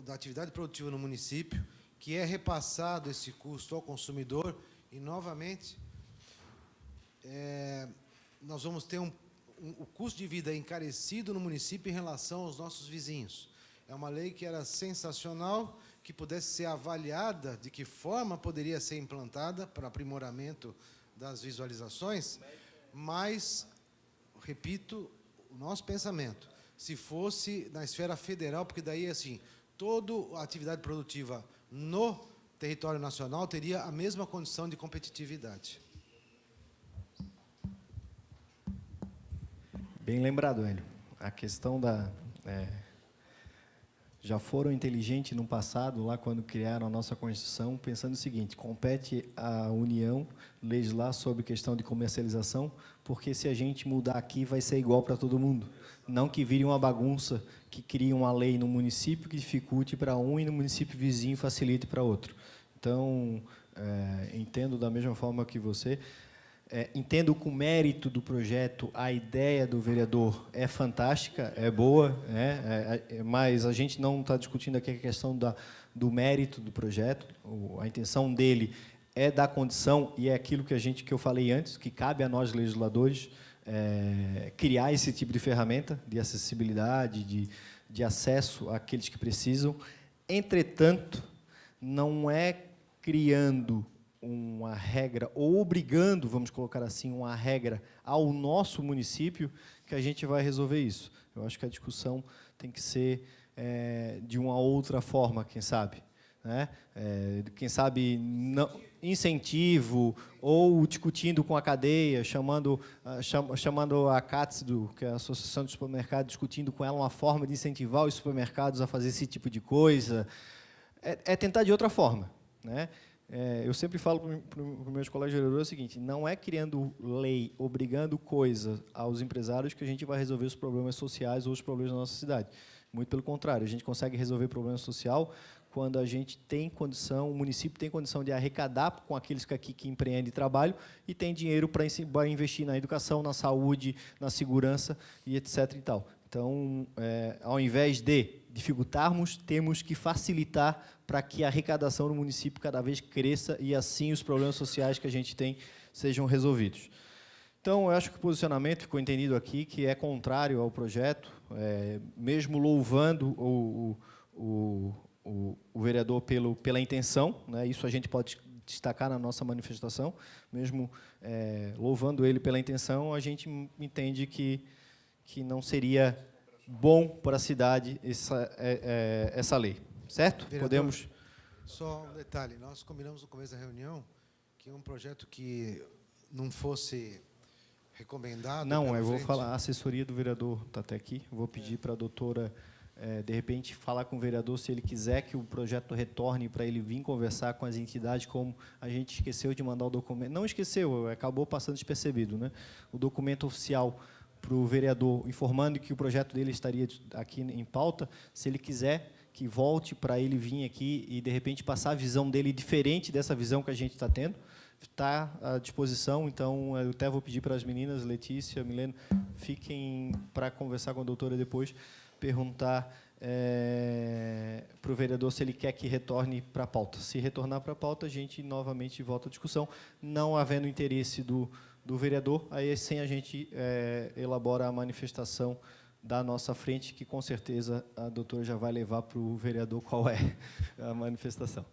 da atividade produtiva no município, que é repassado esse custo ao consumidor, e, novamente, nós vamos ter o custo de vida encarecido no município em relação aos nossos vizinhos. É uma lei que era sensacional, que pudesse ser avaliada de que forma poderia ser implantada para aprimoramento das visualizações, mas, repito, o nosso pensamento, se fosse na esfera federal, porque daí, assim, toda a atividade produtiva no território nacional teria a mesma condição de competitividade. Bem lembrado, Hélio. A questão da... já foram inteligentes no passado, lá quando criaram a nossa Constituição, pensando o seguinte: compete à União legislar sobre questão de comercialização, porque se a gente mudar aqui vai ser igual para todo mundo. Não que vire uma bagunça, que crie uma lei no município que dificulte para um e no município vizinho facilite para outro. Então, entendo da mesma forma que você. Entendo que o mérito do projeto, a ideia do vereador é fantástica, é boa, mas a gente não está discutindo aqui a questão do mérito do projeto. A intenção dele é dar condição, e é aquilo que eu falei antes, que cabe a nós, legisladores, criar esse tipo de ferramenta de acessibilidade, de acesso àqueles que precisam. Entretanto, não é criando uma regra, ou obrigando, vamos colocar assim, uma regra ao nosso município, que a gente vai resolver isso. Eu acho que a discussão tem que ser de uma outra forma, quem sabe. Né? Quem sabe, não, incentivo, ou discutindo com a cadeia, chamando a CATSDO, que é a Associação de Supermercados, discutindo com ela uma forma de incentivar os supermercados a fazer esse tipo de coisa. Tentar de outra forma. Né? Eu sempre falo para os meus colegas vereadores o seguinte: não é criando lei, obrigando coisa aos empresários que a gente vai resolver os problemas sociais ou os problemas da nossa cidade. Muito pelo contrário, a gente consegue resolver problema social quando a gente tem condição, o município tem condição de arrecadar com aqueles que empreendem trabalho e tem dinheiro para investir na educação, na saúde, na segurança e etc. e tal. Então, ao invés de dificultarmos, temos que facilitar para que a arrecadação no município cada vez cresça e, assim, os problemas sociais que a gente tem sejam resolvidos. Então, eu acho que o posicionamento ficou entendido aqui, que é contrário ao projeto, mesmo louvando o vereador pela intenção, né? Isso a gente pode destacar na nossa manifestação, mesmo louvando ele pela intenção, a gente entende que não seria bom para a cidade essa lei. Certo? Vereador, podemos... Só um detalhe, nós combinamos no começo da reunião que um projeto que não fosse recomendado... Não, eu vou falar, a assessoria do vereador está até aqui, vou pedir para a doutora, de repente, falar com o vereador se ele quiser que o projeto retorne para ele vir conversar com as entidades, como a gente esqueceu de mandar o documento. Não esqueceu, acabou passando despercebido, né? O documento oficial para o vereador, informando que o projeto dele estaria aqui em pauta, se ele quiser que volte para ele vir aqui e, de repente, passar a visão dele diferente dessa visão que a gente está tendo, está à disposição. Então, eu até vou pedir para as meninas, Letícia, Milena, fiquem para conversar com a doutora depois, perguntar para o vereador se ele quer que retorne para a pauta. Se retornar para a pauta, a gente novamente volta à discussão. Não havendo interesse do vereador, aí sim a gente elabora a manifestação da nossa frente, que com certeza a doutora já vai levar para o vereador qual é a manifestação.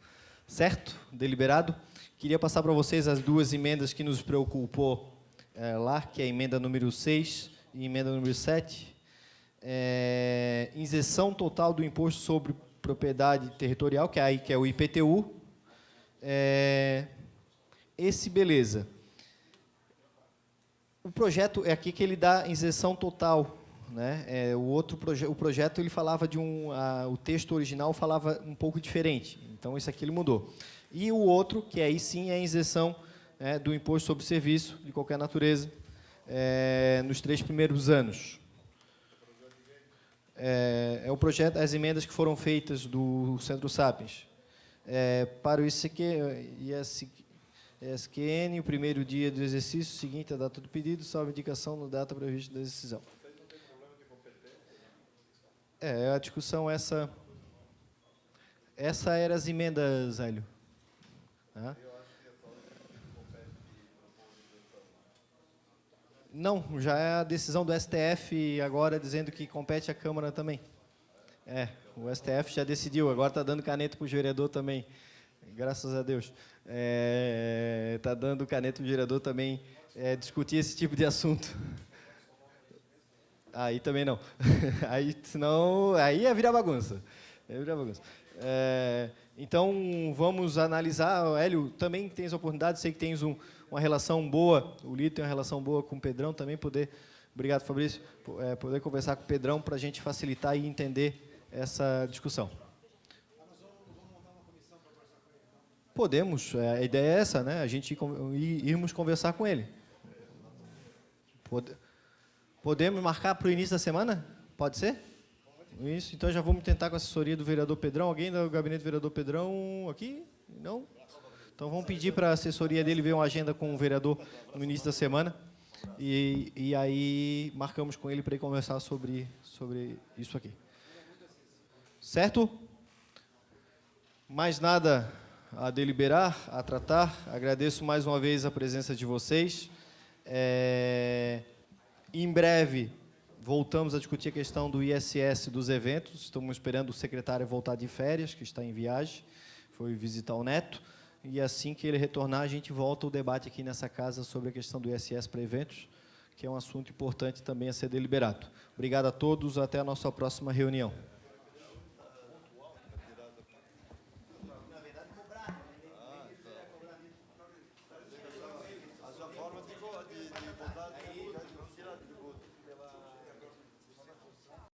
Certo? Deliberado? Queria passar para vocês as duas emendas que nos preocupou lá, que é a emenda número 6 e a emenda número 7. Isenção total do imposto sobre propriedade territorial, que é o IPTU. Esse, beleza. O projeto é aqui que ele dá isenção total, né? O projeto ele falava de o texto original falava um pouco diferente. Então esse aqui ele mudou. E o outro, que aí sim é a isenção do imposto sobre serviço de qualquer natureza nos 3 primeiros anos. O projeto, as emendas que foram feitas do Centro Sapiens. Para o ISQN, o primeiro dia do exercício, seguinte à data do pedido, salvo indicação no data prevista da decisão. A discussão essa eram as emendas, Hélio. Não, já é a decisão do STF agora dizendo que compete à Câmara também. O STF já decidiu, agora está dando caneta para o vereador também. Graças a Deus. Está dando caneta para o vereador também discutir esse tipo de assunto. Aí também não. Senão, aí é virar bagunça. Então, vamos analisar. Hélio, também tens a oportunidade, sei que tens uma relação boa, o Lito tem uma relação boa com o Pedrão, também obrigado, Fabrício, poder conversar com o Pedrão para a gente facilitar e entender essa discussão. Podemos, a ideia é essa, né? A gente irmos conversar com ele. Podemos marcar para o início da semana? Pode ser? Isso, então já vamos tentar com a assessoria do vereador Pedrão. Alguém do gabinete do vereador Pedrão aqui? Não? Então vamos pedir para a assessoria dele ver uma agenda com o vereador no início da semana. E aí marcamos com ele para ele conversar sobre isso aqui. Certo? Mais nada a deliberar, a tratar. Agradeço mais uma vez a presença de vocês. Em breve, voltamos a discutir a questão do ISS dos eventos. Estamos esperando o secretário voltar de férias, que está em viagem. Foi visitar o neto. E assim que ele retornar, a gente volta o debate aqui nessa casa sobre a questão do ISS para eventos, que é um assunto importante também a ser deliberado. Obrigado a todos. Até a nossa próxima reunião. Haja forma de votar.